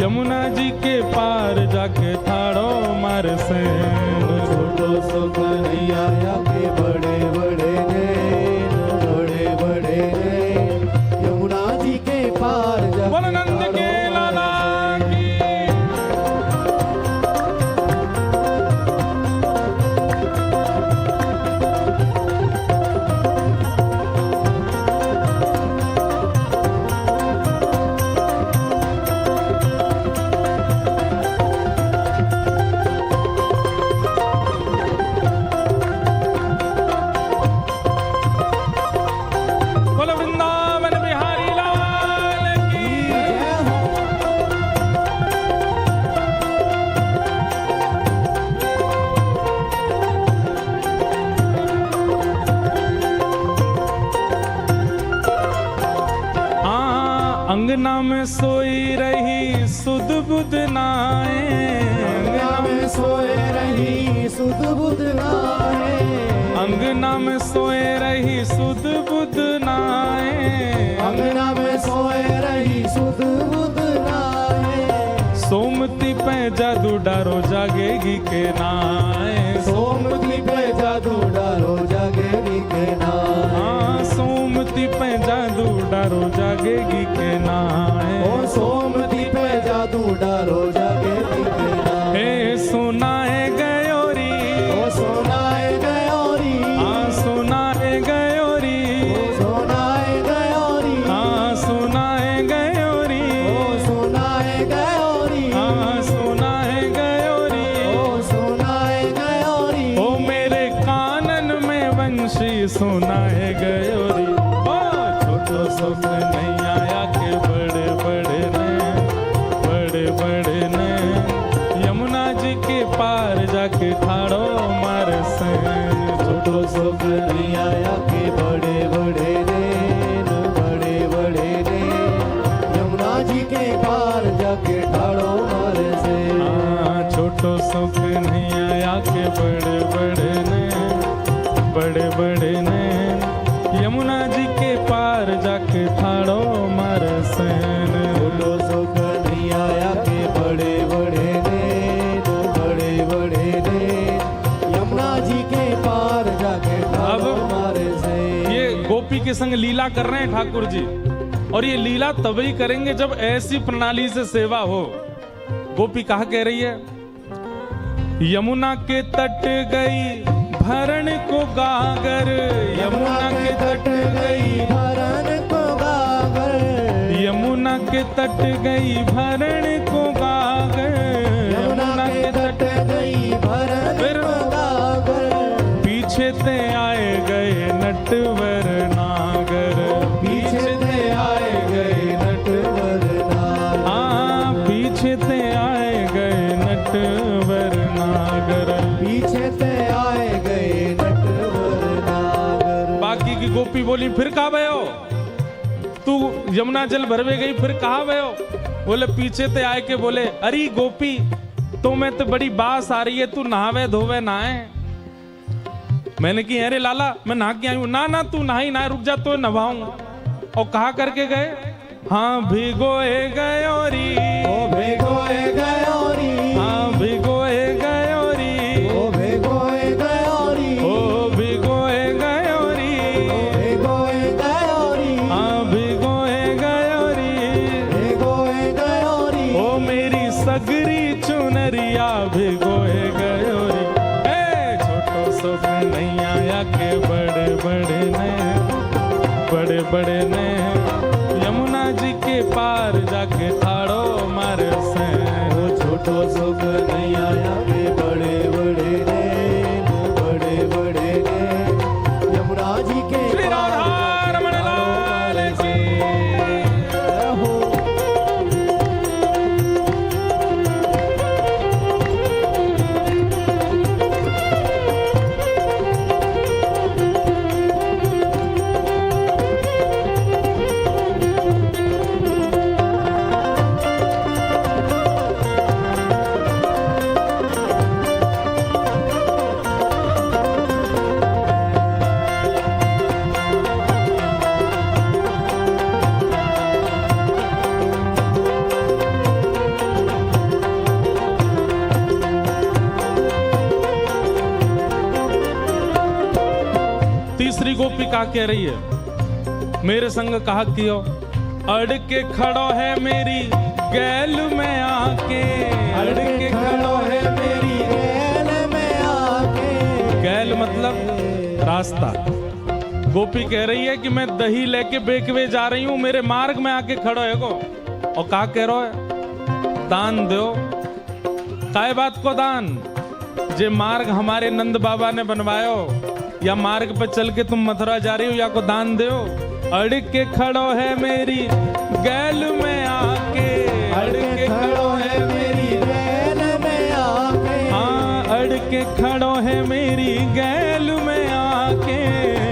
यमुना जी के पार जाके ठाड़ो मारे से। छोटो सो कन्हैया के बड़े बड़े नैन, बड़े बड़े नैन, यमुना जी के पार जाके बोलो नंद के लाला की। बोलो वृंदावन बिहारी लाल की। हाँ अंगना में सोई रही सुध बुध नाए, अंगना में सोए रही सुध बुध नाए, अंगना में सोए रही सुध बुध नाए, अंगना में सोए रही सुध बुध नाए, सोमती पे जादू डारो जागेगी के नाए। सोमती पे जादू डालो जागेगी के नाए। हाँ सोमती पे जादू डारो जागेगी के नाए। ओ सोमती पे जादू डालो जागेगी के नाए। हे सुनाए गयोरी, ओ सोनाए गयोरी, हाँ सुनाए गयोरी, ओ सोनाए गयोरी, हाँ सुनाए गयोरी, ओ सोनाए गयोरी, हाँ सुनाए गयोरी। ओ सोनाए गयोरी, ओ मेरे कानन में वंशी सुनाए गयोरी। ओ छोटो सो कन्हैया के बड़े बड़े ने, बड़े बड़े ने, यमुना जी के पार जाके ठाड़ो मारे से। छोटो सो कन्हैया के बड़े बड़े नैन, बड़े बड़े नैन, यमुना जी के पार जाके ठाड़ो मारे से। हाँ छोटो सो कन्हैया के बड़े बड़े ने, बड़े बड़े ने, यमुना जी के पार जाके ठाड़ो मारे से। छोटो सो कन्हैया के बड़े बड़े नैन, बड़े बड़े नैन, यमुना जी के पार जाके ठाड़ो अब मारे से। ये गोपी के संग लीला कर रहे हैं ठाकुर जी, और ये लीला तभी करेंगे जब ऐसी प्रणाली से सेवा हो। गोपी कहा कह रही है, यमुना के तट गई भरण को गागर, यमुना के तट गई भरण को गागर, यमुना के तट गई भरण को गागर, यमुना के तट गई भरण को गागर, पीछे ते आए गए नटवर नागर, पीछे ते आए गए नटवर नागर, हाँ पीछे ते आए गए नटवर नागर, पीछे ते आए गए नटवर नागर। बाकी की गोपी बोली, फिर कहा भयो तू यमुना जल भरवे गई, फिर कहा भयो? बोले पीछे ते आए के बोले, अरे गोपी तो मैं तो बड़ी बास आ रही है, तू नहावे धोवे नहाए। मैंने की अरे लाला मैं नहा के आई हूं। ना ना तू नहाई ना, रुक जा तो नहाऊं। और कहा करके गए, हाँ भिगोए गयोरी, ओ भिगोए गयोरी, हाँ भिगोए गयोरी, ओ भिगोए गयोरी, ओ भिगोए गयोरी, ओ भिगोए गयोरी, हाँ भिगोए गयोरी, भिगोए गयोरी, ओ मेरी सगरी चुनरिया भिगोए गयोरी। छोटो सो नहीं आया के बड़े बड़े ने, बड़े बड़े ने यमुना जी के पार जाके ठाड़ो मारे से। ओ छोटो सुख नहीं आया के बड़े बड़े ने, बड़े बड़े ने यमुना जी के श्री राधा रमण लाल की हो। तीसरी गोपी का कह रही है, मेरे संग कहा कियो, अड़ के खड़ो है मेरी गैल में आके, अड़ के खड़ो है मेरी गैल में आके। गैल मतलब रास्ता। गोपी कह रही है कि मैं दही लेके बेकवे जा रही हूं, मेरे मार्ग में आके खड़ो है को। और का कह रहा है, दान दो। काय बात को दान? जे मार्ग हमारे नंद बाबा ने बनवायो, या मार्ग पर चल के तुम मथुरा जा रही हो, या को दान दो। अड़ के खड़ो है मेरी गैल में आके, अड़ के खड़ो है मेरी गैल में आके। हाँ अड़ के खड़ो है मेरी गैल में आके,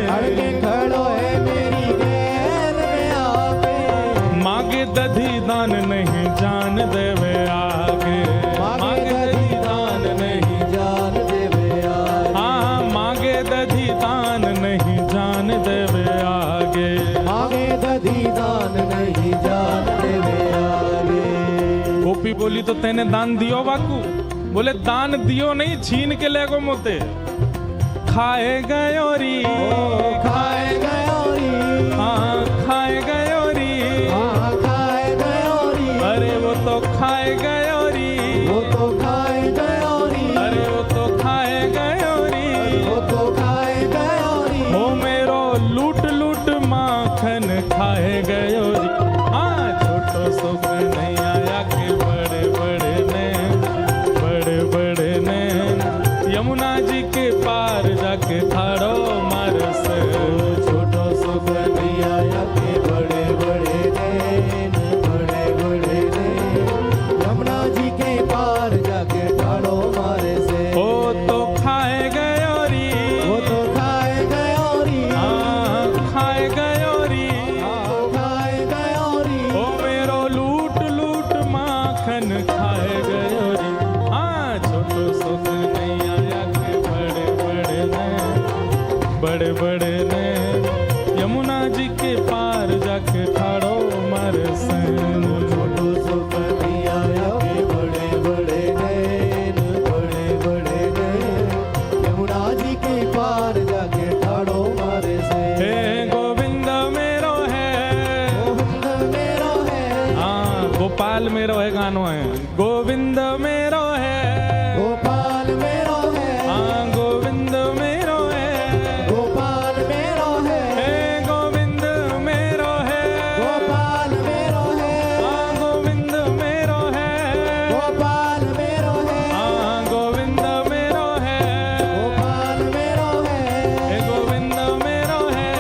अड़ के खड़ो है मेरी गैल में आके। मांगे दधी दान नहीं जान देवे आगे, मांगे दधी दान नहीं, जान देवे आगे। हाँ मांगे दधी दान नहीं जान देवे आगे, मांगे दधी दान नहीं जान देवे आगे। गोपी बोली तो तेने दान दियो बाकू? बोले दान दियो नहीं, छीन के ले गो मोते। खाए गयोरी, खाए गयोरी, हाँ खाए गयोरी, हाँ खाए गयोरी। अरे वो तो खाए गयोरी, वो तो खाए गयोरी, अरे वो तो खाए गयोरी, वो तो खाए गयोरी। हो मेरो लूट लूट माखन खाए गयोरी। हाँ छोटो सुख नहीं आया के बड़े बड़े ने, बड़े बड़े ने यमुना जी के पार जाके ठाड़ो मार से। छोटो सुख नहीं आया के बड़े बड़े ने, बड़े बड़े ने यमुना जी के पार जाके ठाड़ो मारे से। हो तो खाए गयोरी, वो तो खाए गयोरी, हाँ खाए गयोरी, हाँ खाए गयोरी। ओ मेरो लूट लूट माखन खाए गयोरी। हाँ छोटो सुख नहीं आया के बड़े बड़े ने, बड़े बड़े ने यमुना जी के पार जाके ठाड़ो मारे सैन। छोटो सुख नहीं आया के बड़े बड़े ने, बड़े बड़े ने यमुना जी के पार जाके ठाड़ो मारे से। हे गोविंद मेरो है, गोविंद गानो है। गोविंद मेरो है, गोपाल मेरो है, हाँ गोविंद मेरो है, गोपाल मेरो है, हे गोविंद मेरो है, गोपाल मेरो है, हाँ गोविंद मेरो है, गोपाल मेरो है, हाँ गोविंद मेरो है, गोपाल मेरो है, हे गोविंद मेरो है,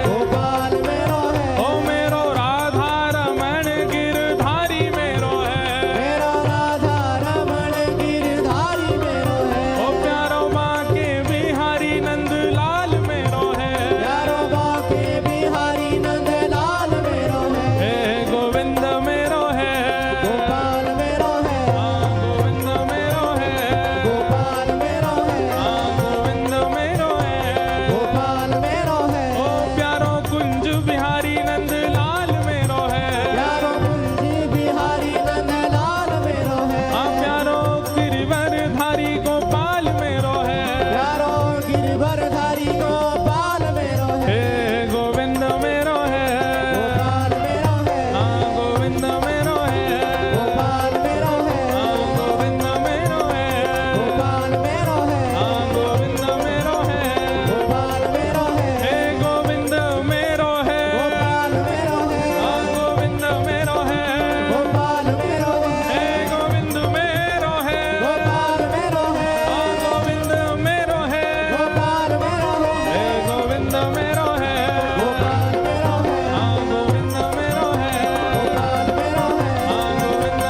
गोपाल मेरो है, ओ मेरो राधा रमण गिरधारी मेरो है, मेरो राधा रमण गिरधारी मेरो है, ओ प्यारो बाके बिहारी नंद लाल मेरो है, प्यारो बाके बिहारी नंद लाल मेरो है, हे गोविंद मेरो है, गोपाल मेरो है, हाँ गोविंद मेरो है, गोपाल मेरो है, हाँ गोविंद मेरो है, गोपाल मेरो है, ओ प्यारो कुंज बिहारी नंद लाल मेरो है, प्यारो कुंजी बिहारी नंद लाल मेरो है, हाँ प्यारो गिरिवर धारी गोपाल मेरो है, प्यारो गिरधरधारी गोपाल मेरो है, हे गोविंद मेरो है, गोपाल मेरो है, हाँ गोविंद मेरो है, गोपाल मेरो है, हाँ गोविंद मेरो है, गोपाल मेरो है, हाँ गोविंद मेरो है, गोपाल मेरो है, हे गोविंद मेरो है, गोपाल मेरो है, हाँ गोविंद मेरो है, गोपाल मेरो है, हे गोविंद मेरो है, गोपाल मेरो है, हाँ गोविंद मेरो है, गोपाल मेरो है, हे गोविंद मेरो है, गोपाल मेरो है, हाँ गोविंद मेरो है, गोपाल मेरो है, हाँ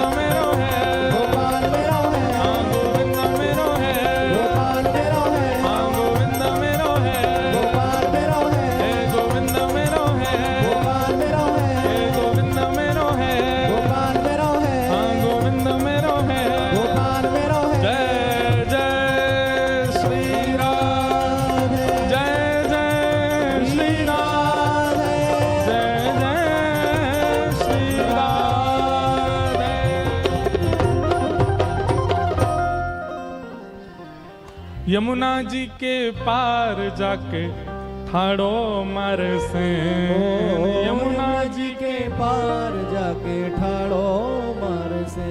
गोविंद मेरो है, गोपाल मेरो है, हाँ गोविंद मेरो है, गोपाल मेरो है, हाँ गोविंद मेरो है, गोपाल मेरो है, हे गोविंद मेरो है, गोपाल मेरो है, हे गोविंद मेरो है, गोपाल मेरो है, हाँ गोविंद मेरो है, गोपाल मेरो है, जय जय श्री राम, जय जय श्री राम, जय जय श्री राम। यमुना जी के पार जाके ठाड़ो मार से, यमुना जी के पार जाके ठाड़ो मार से,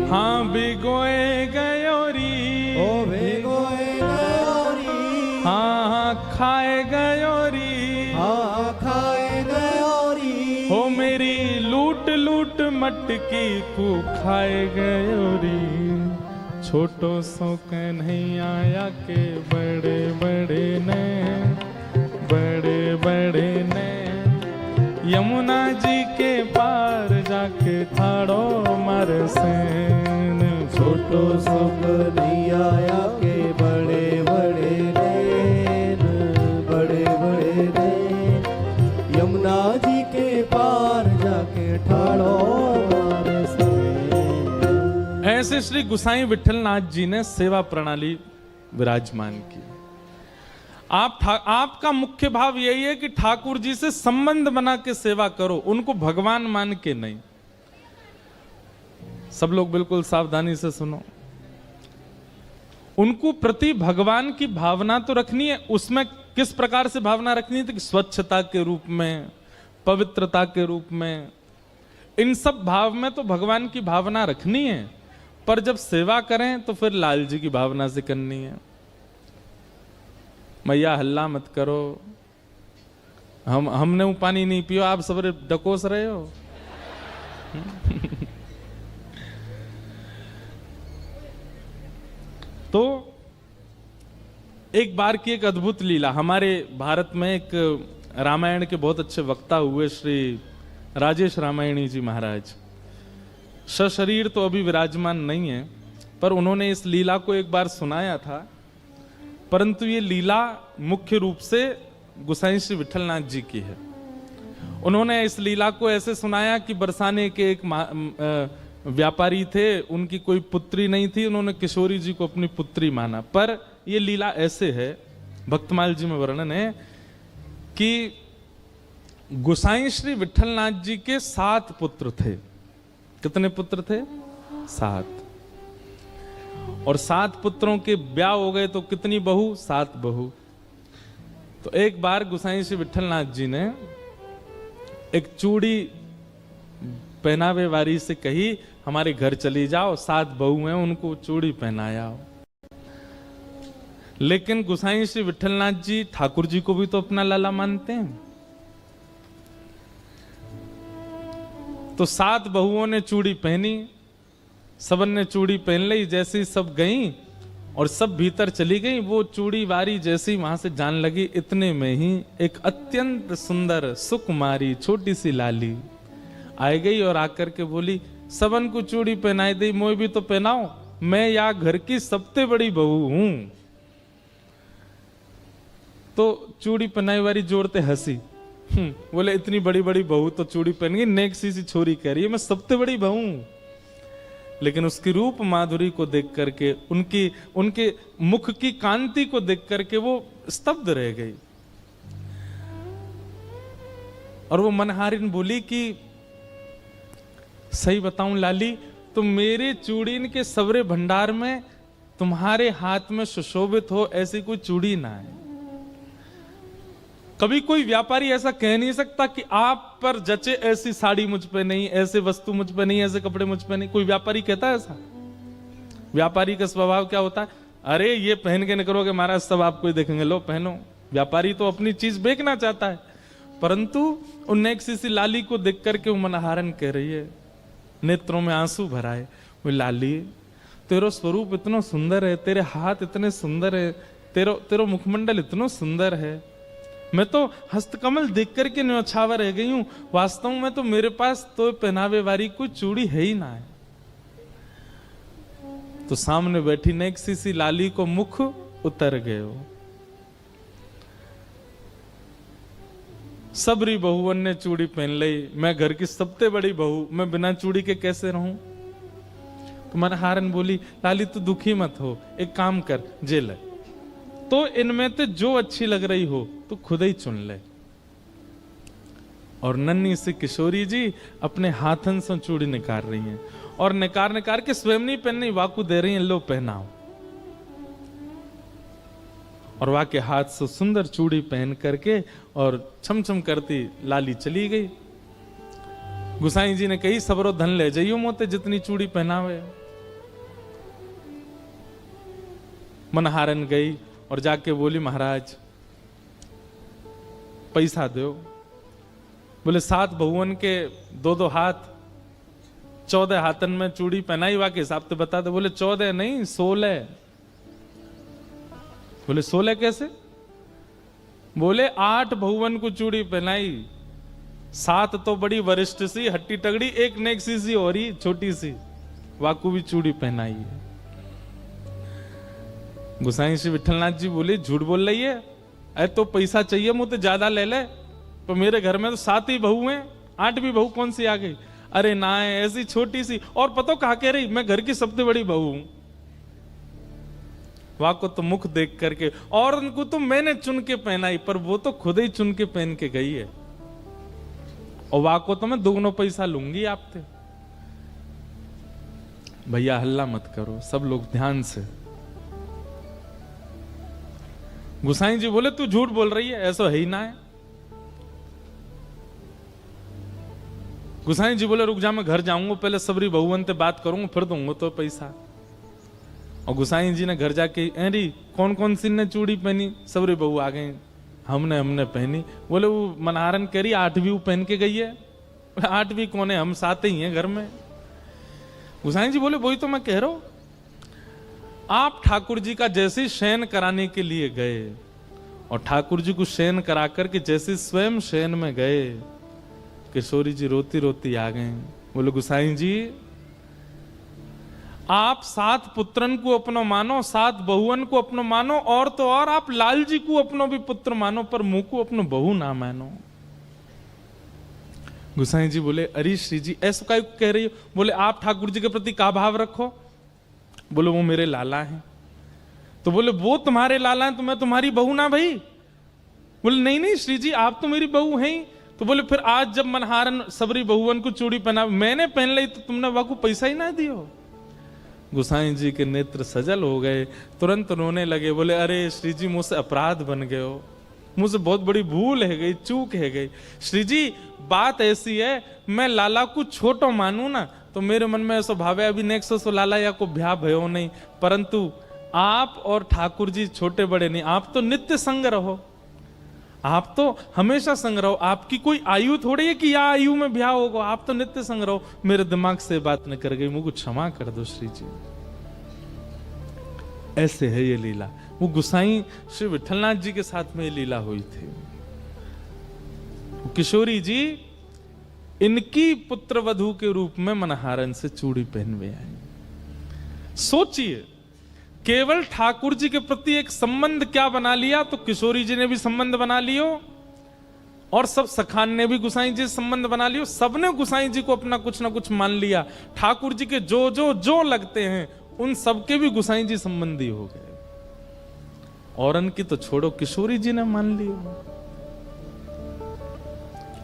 हाँ बिगोए गयोरी, ओ भेगोए गयोरी, हाँ हाँ खाए गयोरी, हाँ खाए गयोरी, हो मेरी लूट लूट मटकी को खाए गयोरी, छोटो सो कन्हैया के बड़े बड़े ने, बड़े बड़े ने, यमुना जी के पार जाके ठाड़ो मार सेन, छोटो सुख नैया के बड़े बड़े नैन, बड़े बड़े नैन, यमुना जी के पार जाके ठाड़ो मार से। ऐसे श्री गुसाई विठलनाथ जी ने सेवा प्रणाली विराजमान की। आपका मुख्य भाव यही है कि ठाकुर जी से संबंध बना के सेवा करो, उनको भगवान मान के नहीं। सब लोग बिल्कुल सावधानी से सुनो, उनको प्रति भगवान की भावना तो रखनी है। उसमें किस प्रकार से भावना रखनी है? तो स्वच्छता के रूप में, पवित्रता के रूप में, इन सब भाव में तो भगवान की भावना रखनी है। पर जब सेवा करें तो फिर लाल जी की भावना से करनी है। मैया हल्ला मत करो, हमने वो पानी नहीं पियो, आप सब डकोस रहे हो। तो एक बार की एक अद्भुत लीला, हमारे भारत में एक रामायण के बहुत अच्छे वक्ता हुए श्री राजेश रामायणी जी महाराज, सशरीर तो अभी विराजमान नहीं है, पर उन्होंने इस लीला को एक बार सुनाया था। परंतु ये लीला मुख्य रूप से गुसाई श्री विठलनाथ जी की है। उन्होंने इस लीला को ऐसे सुनाया कि बरसाने के एक व्यापारी थे, उनकी कोई पुत्री नहीं थी, उन्होंने किशोरी जी को अपनी पुत्री माना। पर यह लीला ऐसे है, भक्तमाल जी में वर्णन है कि गुसाई श्री विठलनाथ जी के 7 पुत्र थे। कितने पुत्र थे? 7। और 7 पुत्रों के ब्याह हो गए तो कितनी बहू? 7 बहू। तो एक बार गुसाई श्री विठलनाथ जी ने एक चूड़ी पहनावे वारी से कही हमारे घर चली जाओ, 7 बहू हैं उनको चूड़ी पहनाया। लेकिन गोसाई श्री विठलनाथ जी ठाकुर जी को भी तो अपना लाला मानते हैं। तो 7 बहुओं ने चूड़ी पहनी, सबन ने चूड़ी पहन ली। जैसी सब गई और सब भीतर चली गई, वो चूड़ी वारी जैसी वहां से जान लगी, इतने में ही एक अत्यंत सुंदर सुकुमारी छोटी सी लाली आ गई और आकर के बोली, सबन को चूड़ी पहनाई दी, मोए भी तो पहनाओ, मैं या घर की सबसे बड़ी बहू हूं। तो चूड़ी पहनाई वाली जोड़ते हंसी, बोले इतनी बड़ी बड़ी बहू तो चूड़ी पहन गई, नेक सी छोरी कह रही है मैं सबसे बड़ी बहू हूं। लेकिन उसकी रूप माधुरी को देख करके, उनके मुख की कांति को देख करके वो स्तब्ध रह गई। और वो मनहारिन बोली कि सही बताऊं लाली, तो मेरे चूड़ीन के सवरे भंडार में तुम्हारे हाथ में सुशोभित हो ऐसी कोई चूड़ी ना है। कभी कोई व्यापारी ऐसा कह नहीं सकता कि आप पर जचे ऐसी साड़ी मुझ पे नहीं, ऐसे वस्तु मुझ पे नहीं, ऐसे कपड़े मुझ पे नहीं। कोई व्यापारी कहता है ऐसा? व्यापारी का स्वभाव क्या होता है? अरे ये पहन के निकलोगे महाराज सब आपको ही देखेंगे, लो पहनो। व्यापारी तो अपनी चीज बेचना चाहता है। परंतु उन नेक सी लाली को देख करके वो मनहारन कह रही है, नेत्रों में आंसू भराए, वो लाली तेरो स्वरूप इतना सुंदर है, तेरे हाथ इतने सुंदर है, तेरो मुखमंडल इतना सुंदर है, मैं तो हस्तकमल देख करके न्यौछावर रह गई हूं। वास्तव में तो मेरे पास तो पहनावे वाली कोई चूड़ी है ही ना है। तो सामने बैठी नेक सी लाली को मुख उतर गए। सबरी बहुवन ने चूड़ी पहन ली, मैं घर की सबसे बड़ी बहू, मैं बिना चूड़ी के कैसे रहूं? तो मनहारन बोली, लाली तू दुखी मत हो, एक काम कर, जेल तो इनमें तो जो अच्छी लग रही हो तो खुद ही चुन ले। और नन्ही सी किशोरी जी अपने हाथन से चूड़ी निकाल रही हैं और निकाल के स्वयं नहीं पहननी, वाकू दे रही हैं, लो पहनाओ। और वा के हाथ से सुंदर चूड़ी पहन करके और छमछम करती लाली चली गई। गुसाई जी ने कही, सबरो धन ले जाइयो मोते जितनी चूड़ी पहनावे। मनहारन गई और जाके बोली, महाराज पैसा दो। बोले 7 बहुवन के 2-2 हाथ, 14 हाथन में चूड़ी पहनाई, वा के हिसाब से बता दे। बोले 14 नहीं 16। बोले 16 कैसे? बोले 8 बहुवन को चूड़ी पहनाई, 7 तो बड़ी वरिष्ठ सी हट्टी तगड़ी, एक नेक सी और ही छोटी सी, वाकू भी चूड़ी पहनाई है। गोसाई श्री विठलनाथ जी बोले, झूठ बोल रही है, अरे तो पैसा चाहिए मुझे ज्यादा ले ले, तो मेरे घर में तो 7 ही बहू हैं, 8वीं बहू कौन सी आ गई? अरे ना है, ऐसी छोटी सी, और पता कहा कह रही मैं घर की सबसे बड़ी बहू हूं। वहां को तो मुख देख करके, और उनको तो मैंने चुन के पहनाई, पर वो तो खुद ही चुन के पहन के गई है। और वहां को तो मैं दोगुना पैसा लूंगी आपसे। भैया हल्ला मत करो, सब लोग ध्यान से। गुसाई जी बोले, तू झूठ बोल रही है, ऐसा है ही ना है। गुसाई जी बोले, रुक जा, मैं घर जाऊंगा, पहले सबरी बहुवन से बात करूंगा, फिर दूंगा तो पैसा। और गुसाई जी ने घर जाके, अरे कौन कौन सी ने चूड़ी पहनी? सबरी बहू आ गई, हमने पहनी। बोले वो मनहारन कह रही 8वीं पहन के गई है। 8वीं कौन है? हम 7 ही हैं घर में। गुसाई जी बोले, वही तो मैं कह रहा हूं, आप ठाकुर जी का जैसे शयन कराने के लिए गए और ठाकुर जी को शयन करा करके जैसे स्वयं शयन में गए, किशोरी जी रोती रोती आ गए। बोले गुसाई जी, आप 7 पुत्रन को अपनो मानो, 7 बहुवन को अपनो मानो, और तो और आप लाल जी को अपनो भी पुत्र मानो, पर मुंह को अपनो बहू ना मानो। गुसाई जी बोले, अरे श्री जी ऐसा क्या कह रही हो? बोले आप ठाकुर जी के प्रति का भाव रखो? बोले वो मेरे लाला हैं। तो बोले वो तुम्हारे लाला हैं तो मैं तुम्हारी बहू ना भाई? बोले नहीं नहीं श्री जी, आप तो मेरी बहू हैं। तो बोले फिर आज जब मनहारन सबरी बहुवन को चूड़ी पहना, मैंने पहन ली, तो तुमने वह को पैसा ही ना दियो। गुसाई जी के नेत्र सजल हो गए, तुरंत रोने लगे। बोले अरे श्री जी, मुझसे अपराध बन गए हो, मुझसे बहुत बड़ी भूल है गई, चूक है गई। श्री जी बात ऐसी है, मैं लाला को छोटो मानू ना, तो मेरे मन में ऐसा भाव है अभी नेक्स्ट सो लाला या को ब्याह भयो नहीं, परंतु आप और ठाकुर जी छोटे बड़े नहीं, आप तो नित्य संग रहो, आप तो हमेशा संग रहो, आपकी कोई आयु थोड़ी है कि या आयु में ब्याह होगा, आप तो नित्य संग रहो। मेरे दिमाग से बात न कर गई, मुझे क्षमा कर दो श्री जी। ऐसे है ये लीला। वो गुसाई श्री विठलनाथ जी के साथ में ये लीला हुई थी। किशोरी जी इनकी पुत्र वधू के रूप में मनहारन से चूड़ी पहनवे आई। सोचिए, केवल ठाकुर जी के प्रति एक संबंध क्या बना लिया, तो किशोरी जी ने भी संबंध बना लियो और सब सखान ने भी गुसाई जी से संबंध बना लियो। सबने गुसाई जी को अपना कुछ ना कुछ मान लिया। ठाकुर जी के जो जो जो लगते हैं उन सबके भी गुसाई जी संबंधी हो गए। और उनकी तो छोड़ो, किशोरी जी ने मान लिया।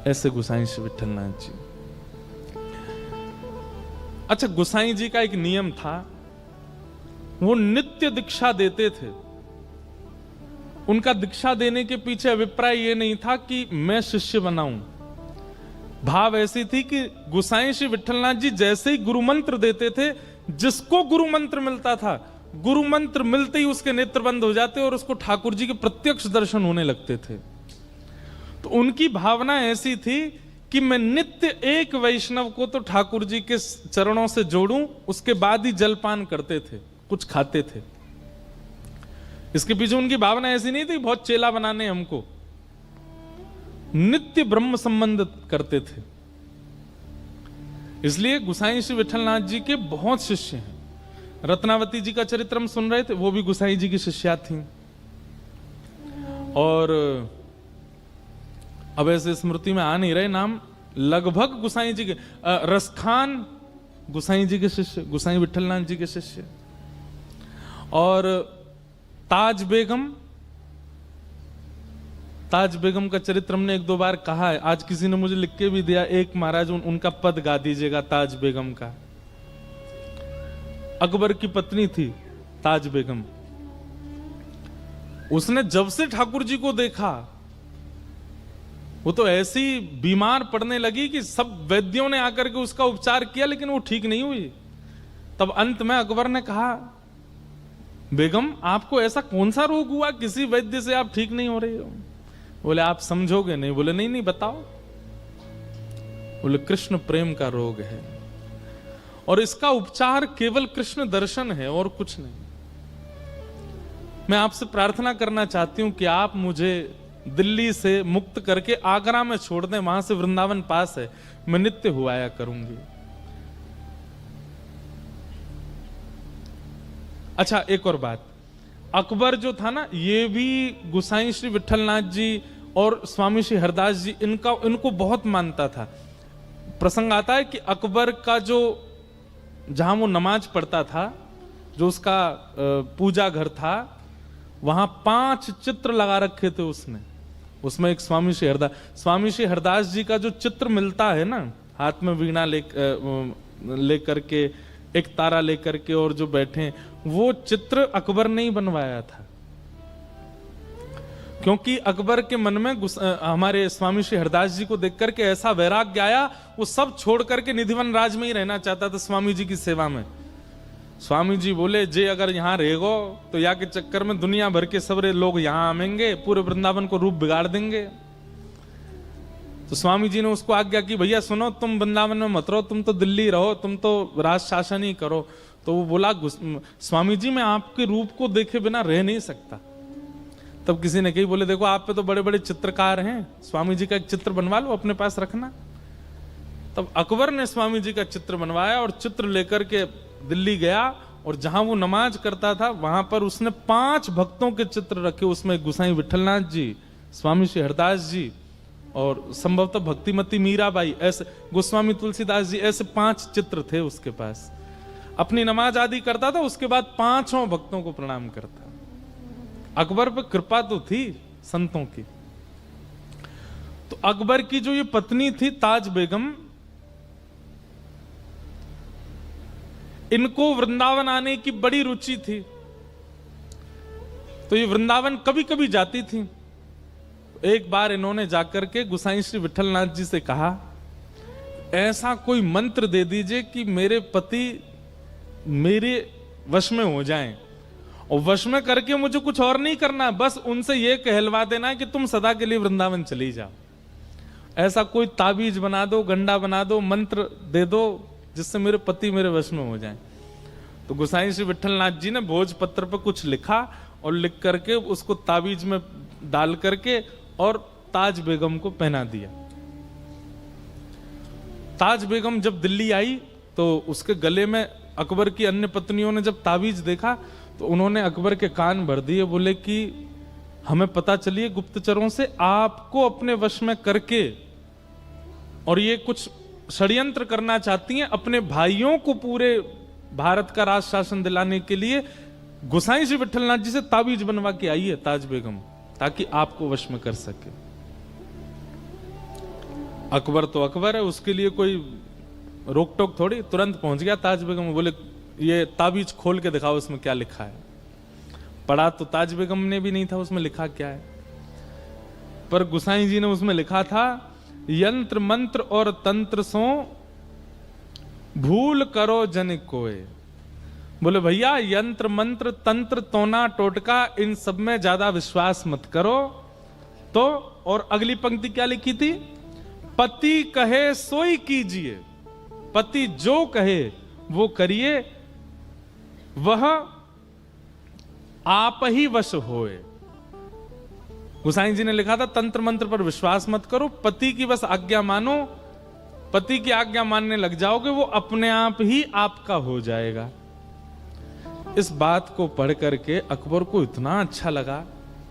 ऐसे गुसाई श्री विठलनाथ जी। अच्छा, गुसाई जी का एक नियम था, वो नित्य दीक्षा देते थे। उनका दीक्षा देने के पीछे अभिप्राय ये नहीं था कि मैं शिष्य बनाऊं। भाव ऐसी थी कि गुसाई श्री विठलनाथ जी जैसे ही गुरु मंत्र देते थे, जिसको गुरु मंत्र मिलता था, गुरु मंत्र मिलते ही उसके नेत्र बंद हो जाते और उसको ठाकुर जी के प्रत्यक्ष दर्शन होने लगते थे। तो उनकी भावना ऐसी थी कि मैं नित्य एक वैष्णव को तो ठाकुर जी के चरणों से जोड़ूं, उसके बाद ही जलपान करते थे, कुछ खाते थे। इसके पीछे उनकी भावना ऐसी नहीं थी बहुत चेला बनाने हमको, नित्य ब्रह्म संबंध करते थे। इसलिए गुसाई श्री विठलनाथ जी के बहुत शिष्य हैं। रत्नावती जी का चरित्र हम सुन रहे थे, वो भी गुसाई जी की शिष्या थी। और अब ऐसे स्मृति में आ नहीं रहे नाम, लगभग गुसाई जी के, रसखान गुसाई जी के शिष्य, गुसाई विठलनाथ जी के शिष्य। और ताज बेगम, ताज बेगम का चरित्र हमने एक दो बार कहा है। आज किसी ने मुझे लिख के भी दिया, एक महाराज उनका पद गा दीजिएगा ताज बेगम का। अकबर की पत्नी थी ताज बेगम। उसने जब से ठाकुर जी को देखा, वो तो ऐसी बीमार पड़ने लगी कि सब वैद्यों ने आकर के उसका उपचार किया, लेकिन वो ठीक नहीं हुई। तब अंत में अकबर ने कहा, बेगम आपको ऐसा कौन सा रोग हुआ, किसी वैद्य से आप ठीक नहीं हो रही हो? बोले आप समझोगे नहीं। बोले नहीं नहीं बताओ। बोले कृष्ण प्रेम का रोग है और इसका उपचार केवल कृष्ण दर्शन है और कुछ नहीं। मैं आपसे प्रार्थना करना चाहती हूं कि आप मुझे दिल्ली से मुक्त करके आगरा में छोड़ दें, वहां से वृंदावन पास है, मैं नित्य हुआया करूंगी। अच्छा, एक और बात, अकबर जो था ना, ये भी गुसाई श्री विठलनाथ जी और स्वामी श्री हरदास जी इनको बहुत मानता था। प्रसंग आता है कि अकबर का जो, जहां वो नमाज पढ़ता था, जो उसका पूजा घर था, वहां 5 चित्र लगा रखे थे उसने। उसमें एक स्वामी श्री हरदास जी का जो चित्र मिलता है ना, हाथ में वीणा लेकर के, एक तारा लेकर के, और जो बैठे, वो चित्र अकबर ने ही बनवाया था। क्योंकि अकबर के मन में हमारे स्वामी श्री हरदास जी को देख करके ऐसा वैराग्य आया, वो सब छोड़ करके निधिवन राज में ही रहना चाहता था, स्वामी जी की सेवा में। स्वामी जी बोले, जे अगर यहाँ रहेगो तो या के चक्कर में दुनिया भर के सबरे लोग यहाँ आएंगे, पूरे वृंदावन को रूप बिगाड़ देंगे। तो स्वामी जी ने उसको आज्ञा की, भैया सुनो, तुम वृंदावन में मत रहो, तुम तो दिल्ली रहो, तुम तो राज शासन ही करो। तो वो बोला, स्वामी जी मैं आपके रूप को देखे बिना रह नहीं सकता। तब किसी ने कही, बोले देखो आप पे तो बड़े बड़े चित्रकार हैं, स्वामी जी का एक चित्र बनवा लो, अपने पास रखना। तब अकबर ने स्वामी जी का चित्र बनवाया और चित्र लेकर के दिल्ली गया, और जहां वो नमाज करता था वहां पर उसने 5 भक्तों के चित्र रखे। उसमें गुसाई विठलनाथ जी, स्वामी श्री हरदास जी और संभवतः भक्तिमती मीराबाई, ऐसे गोस्वामी तुलसीदास जी, ऐसे 5 चित्र थे उसके पास। अपनी नमाज आदि करता था, उसके बाद 5 भक्तों को प्रणाम करता। अकबर पर कृपा तो थी संतों की। तो अकबर की जो ये पत्नी थी ताज बेगम, इनको वृंदावन आने की बड़ी रुचि थी। तो ये वृंदावन कभी कभी जाती थी। एक बार इन्होंने जाकर के गुसाई श्री विठलनाथ जी से कहा, ऐसा कोई मंत्र दे दीजिए कि मेरे पति मेरे वश में हो जाएं, और वश में करके मुझे कुछ और नहीं करना, बस उनसे यह कहलवा देना है कि तुम सदा के लिए वृंदावन चली जाओ। ऐसा कोई ताबीज बना दो, गंडा बना दो, मंत्र दे दो जिससे मेरे पति मेरे वश में हो जाएं। तो गोसाई श्री विठलनाथ जी ने भोजपत्र पर कुछ लिखा और लिख करके उसको ताबीज में डाल करके और ताज बेगम को पहना दिया। ताज बेगम जब दिल्ली आई तो उसके गले में अकबर की अन्य पत्नियों ने जब ताबीज देखा तो उन्होंने अकबर के कान भर दिए, बोले कि हमें पता चलिए गुप्तचरों से आपको अपने वश में करके, और ये कुछ षड्यंत्र करना चाहती हैं अपने भाइयों को पूरे भारत का राज शासन दिलाने के लिए। गोसाई श्री विठलनाथ जी से ताबीज बनवा के आई है ताज बेगम, ताकि आपको वश में कर सके। अकबर तो अकबर है, उसके लिए कोई रोक टोक थोड़ी, तुरंत पहुंच गया ताज बेगम। बोले ये ताबीज खोल के दिखाओ उसमें क्या लिखा है। पढ़ा तो ताज बेगम ने भी नहीं था उसमें लिखा क्या है, पर गोसाई जी ने उसमें लिखा था, यंत्र मंत्र और तंत्र सो भूल करो जन कोय। बोले भैया यंत्र मंत्र तंत्र तोना टोटका इन सब में ज्यादा विश्वास मत करो। तो और अगली पंक्ति क्या लिखी थी, पति कहे सोई कीजिए, पति जो कहे वो करिए, वह आप ही वश होए। गोसाई जी ने लिखा था तंत्र मंत्र पर विश्वास मत करो, पति की बस आज्ञा मानो, पति की आज्ञा मानने लग जाओगे वो अपने आप ही आपका हो जाएगा। इस बात को पढ़ करके अकबर को इतना अच्छा लगा,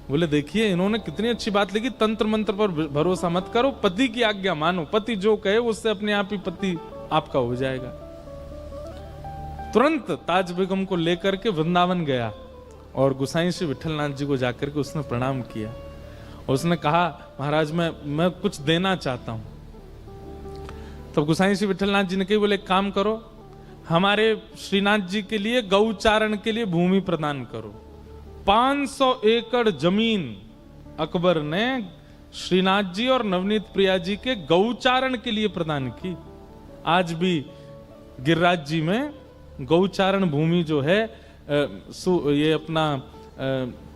बोले देखिए इन्होंने कितनी अच्छी बात लिखी, तंत्र मंत्र पर भरोसा मत करो, पति की आज्ञा मानो, पति जो कहे उससे अपने आप ही पति आपका हो जाएगा। तुरंत ताज बेगम को लेकर के वृंदावन गया और गोसाई श्री विठलनाथ जी को जाकर के उसने प्रणाम किया। उसने कहा महाराज मैं कुछ देना चाहता हूं। तब गोसाई श्री विठलनाथ जी ने कही, बोले काम करो, हमारे श्रीनाथ जी के लिए गौचारण के लिए भूमि प्रदान करो। 500 एकड़ जमीन अकबर ने श्रीनाथ जी और नवनीत प्रिया जी के गौचारण के लिए प्रदान की। आज भी गिरिराज जी में गौचारण भूमि जो है ये अपना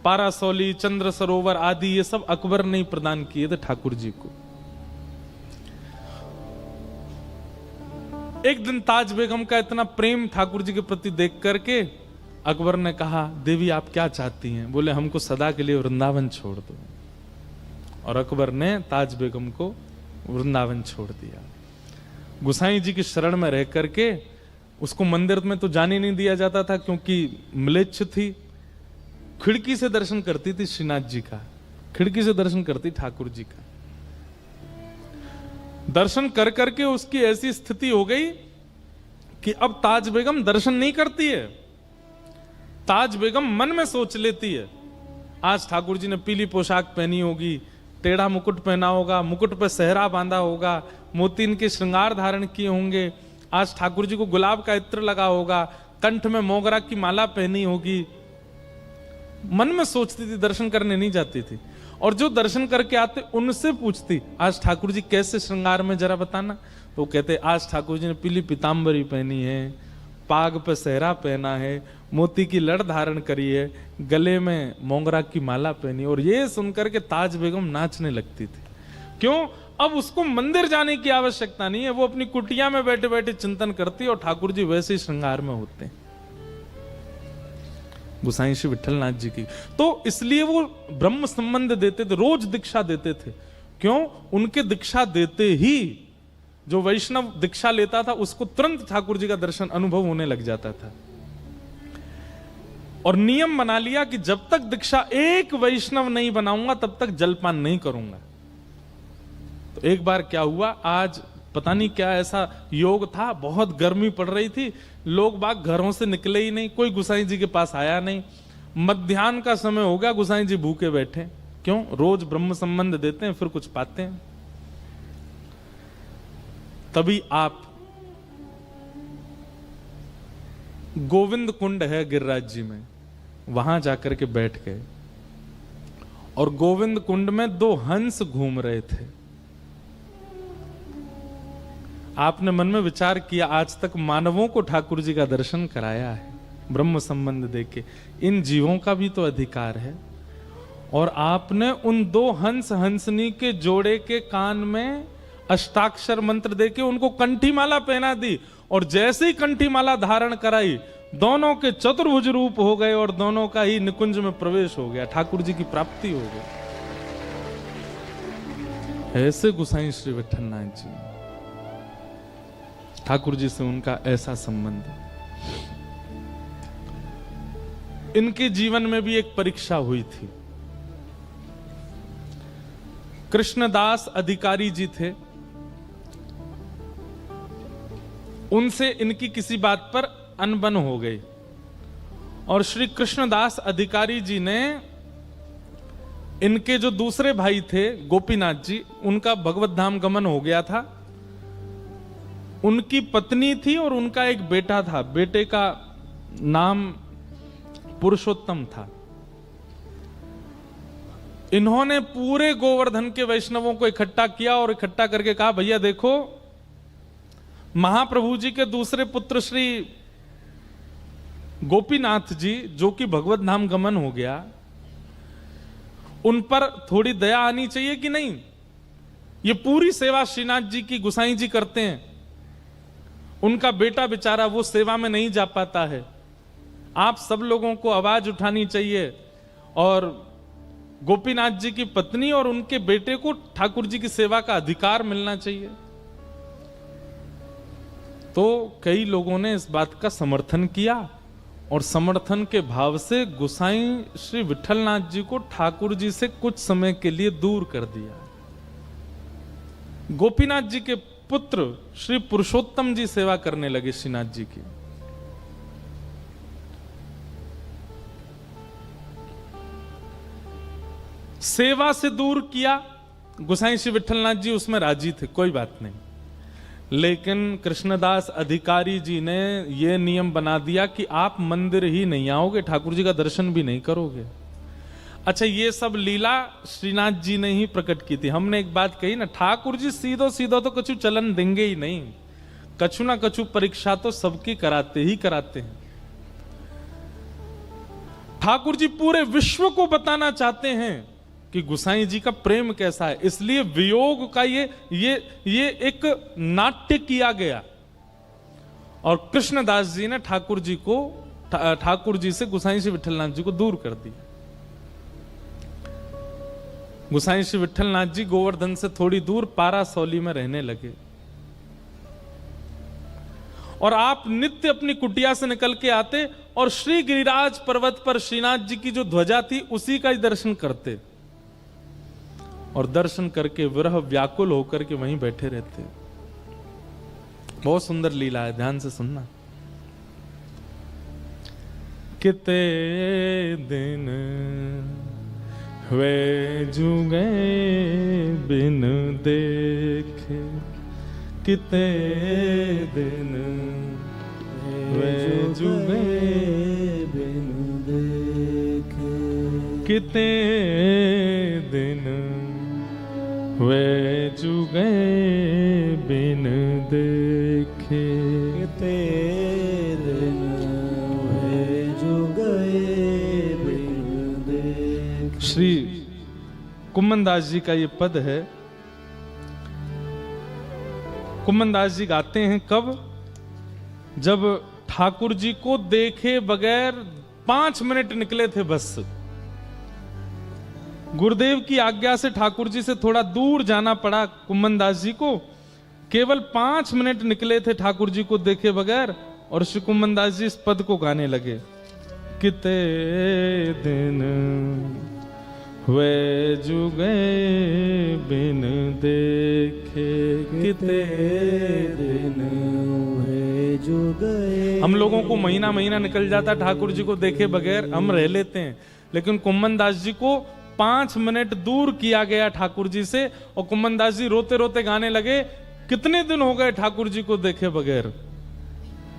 पारासौली, चंद्र सरोवर आदि ये सब अकबर ने प्रदान किए थे ठाकुर जी को। एक दिन ताज बेगम का इतना प्रेम ठाकुर जी के प्रति देख करके अकबर ने कहा, देवी आप क्या चाहती हैं? बोले हमको सदा के लिए वृंदावन छोड़ दो। और अकबर ने ताज बेगम को वृंदावन छोड़ दिया। गोसाई जी की शरण में रह करके उसको मंदिर में तो जाने नहीं दिया जाता था क्योंकि म्लेच्छ थी। खिड़की से दर्शन करती थी श्रीनाथ जी का, खिड़की से दर्शन करती ठाकुर जी का। दर्शन कर करके उसकी ऐसी स्थिति हो गई कि अब ताज बेगम दर्शन नहीं करती है। ताज बेगम मन में सोच लेती है, आज ठाकुर जी ने पीली पोशाक पहनी होगी, टेढ़ा मुकुट पहना होगा, मुकुट पर सेहरा बांधा होगा, मोतीन के श्रृंगार धारण किए होंगे, आज ठाकुर जी को गुलाब का इत्र लगा होगा, कंठ में मोगरा की माला पहनी होगी। मन में सोचती थी, दर्शन करने नहीं जाती थी। और जो दर्शन करके आते उनसे पूछती, आज ठाकुर जी कैसे श्रृंगार में जरा बताना। तो कहते आज ठाकुर जी ने पीली पीतांबरी पहनी है, पाग पे सेहरा पहना है, मोती की लड़ धारण करी है, गले में मोगरा की माला पहनी। और ये सुनकर के ताज बेगम नाचने लगती थी। क्यों? अब उसको मंदिर जाने की आवश्यकता नहीं है, वो अपनी कुटिया में बैठे बैठे चिंतन करती है और ठाकुर जी वैसे ही श्रृंगार में होते हैं। गोसाई श्री विठलनाथ जी की तो इसलिए वो ब्रह्म संबंध देते थे, रोज दीक्षा देते थे। क्यों? उनके दीक्षा देते ही जो वैष्णव दीक्षा लेता था उसको तुरंत ठाकुर जी का दर्शन अनुभव होने लग जाता था। और नियम बना लिया कि जब तक दीक्षा एक वैष्णव नहीं बनाऊंगा तब तक जलपान नहीं करूंगा। तो एक बार क्या हुआ, आज पता नहीं क्या ऐसा योग था, बहुत गर्मी पड़ रही थी, लोग बाग घरों से निकले ही नहीं, कोई गोसाई जी के पास आया नहीं। मध्याह्न का समय हो गया, गोसाई जी भूखे बैठे। क्यों? रोज ब्रह्म संबंध देते हैं फिर कुछ पाते हैं। तभी आप गोविंद कुंड है गिरिराज जी में, वहां जाकर के बैठ गए और गोविंद कुंड में 2 हंस घूम रहे थे। आपने मन में विचार किया, आज तक मानवों को ठाकुर जी का दर्शन कराया है ब्रह्म संबंध देके, इन जीवों का भी तो अधिकार है। और आपने उन दो हंस हंसनी के जोड़े के कान में अष्टाक्षर मंत्र देके उनको कंठी माला पहना दी, और जैसे ही कंठी माला धारण कराई दोनों के चतुर्भुज रूप हो गए और दोनों का ही निकुंज में प्रवेश हो गया, ठाकुर जी की प्राप्ति हो गई। ऐसे गोसाई श्री विठलनाथ जी, ठाकुर जी से उनका ऐसा संबंध। इनके जीवन में भी एक परीक्षा हुई थी। कृष्णदास अधिकारी जी थे, उनसे इनकी किसी बात पर अनबन हो गई, और श्री कृष्णदास अधिकारी जी ने इनके जो दूसरे भाई थे गोपीनाथ जी, उनका भगवत धाम गमन हो गया था, उनकी पत्नी थी और उनका एक बेटा था, बेटे का नाम पुरुषोत्तम था। इन्होंने पूरे गोवर्धन के वैष्णवों को इकट्ठा किया और इकट्ठा करके कहा, भैया देखो, महाप्रभु जी के दूसरे पुत्र श्री गोपीनाथ जी, जो कि भगवत धाम गमन हो गया, उन पर थोड़ी दया आनी चाहिए कि नहीं? ये पूरी सेवा श्रीनाथ जी की गोसाई जी करते हैं, उनका बेटा बेचारा वो सेवा में नहीं जा पाता है, आप सब लोगों को आवाज उठानी चाहिए, और गोपीनाथ जी की पत्नी और उनके बेटे को ठाकुर जी की सेवा का अधिकार मिलना चाहिए। तो कई लोगों ने इस बात का समर्थन किया, और समर्थन के भाव से गोसाई श्री विठलनाथ जी को ठाकुर जी से कुछ समय के लिए दूर कर दिया। गोपीनाथ जी के पुत्र श्री पुरुषोत्तम जी सेवा करने लगे श्रीनाथ जी की। सेवा से दूर किया, गोसाई श्री विठलनाथ जी उसमें राजी थे, कोई बात नहीं, लेकिन कृष्णदास अधिकारी जी ने यह नियम बना दिया कि आप मंदिर ही नहीं आओगे, ठाकुर जी का दर्शन भी नहीं करोगे। अच्छा, ये सब लीला श्रीनाथ जी ने ही प्रकट की थी। हमने एक बात कही ना, ठाकुर जी सीधो सीधो तो कछु चलन देंगे ही नहीं, कछु ना कछु परीक्षा तो सबकी कराते ही कराते हैं। ठाकुर जी पूरे विश्व को बताना चाहते हैं कि गोसाई जी का प्रेम कैसा है, इसलिए वियोग का ये एक नाट्य किया गया, और कृष्णदास जी ने ठाकुर जी से गोसाई श्री विठलनाथ जी को दूर कर दिया। गोसाई श्री विठलनाथ जी गोवर्धन से थोड़ी दूर पारासौली में रहने लगे, और आप नित्य अपनी कुटिया से निकल के आते और श्री गिरिराज पर्वत पर श्रीनाथ जी की जो ध्वजा थी उसी का ही दर्शन करते, और दर्शन करके विरह व्याकुल होकर के वहीं बैठे रहते। बहुत सुंदर लीला है, ध्यान से सुनना। किते दिन वे जुगे बिन देखे, किते दिन वे जुगे बिन देखे, किते दिन वे जुगे बिन देखे, किते दिन वे जुगे बिन देखे। श्री कुम्मनदास जी का ये पद है। कुम्मनदास जी गाते हैं कब? जब ठाकुर जी को देखे बगैर 5 मिनट निकले थे बस, गुरुदेव की आज्ञा से ठाकुर जी से थोड़ा दूर जाना पड़ा कुम्मनदास जी को, केवल 5 मिनट निकले थे ठाकुर जी को देखे बगैर, और श्री कुम्मनदास जी इस पद को गाने लगे। किते दिन वे जुगे बिन देखे, किते दिन वे जुगे। हम लोगों को महीना महीना निकल जाता ठाकुर जी को देखे बगैर, हम रह लेते हैं, लेकिन कुम्मनदास जी को 5 मिनट दूर किया गया ठाकुर जी से, और कुम्मनदास जी रोते रोते गाने लगे, कितने दिन हो गए ठाकुर जी को देखे बगैर।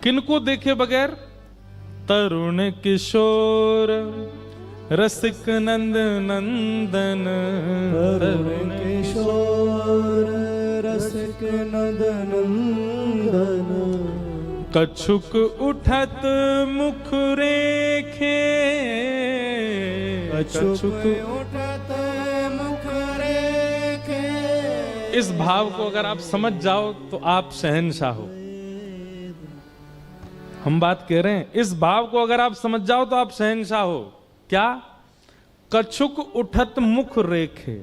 किनको देखे बगैर? तरुण किशोर रसिक नंद नंदन, तरुण किशोर रसिक नंदन कछुक उठत मुख रेखे, कछुक उठत मुख रेखे। इस भाव को अगर आप समझ जाओ तो आप शहंशाह हो। हम बात कह रहे हैं, इस भाव को अगर आप समझ जाओ तो आप शहंशाह हो। क्या? कछुक उठत मुख रेखे।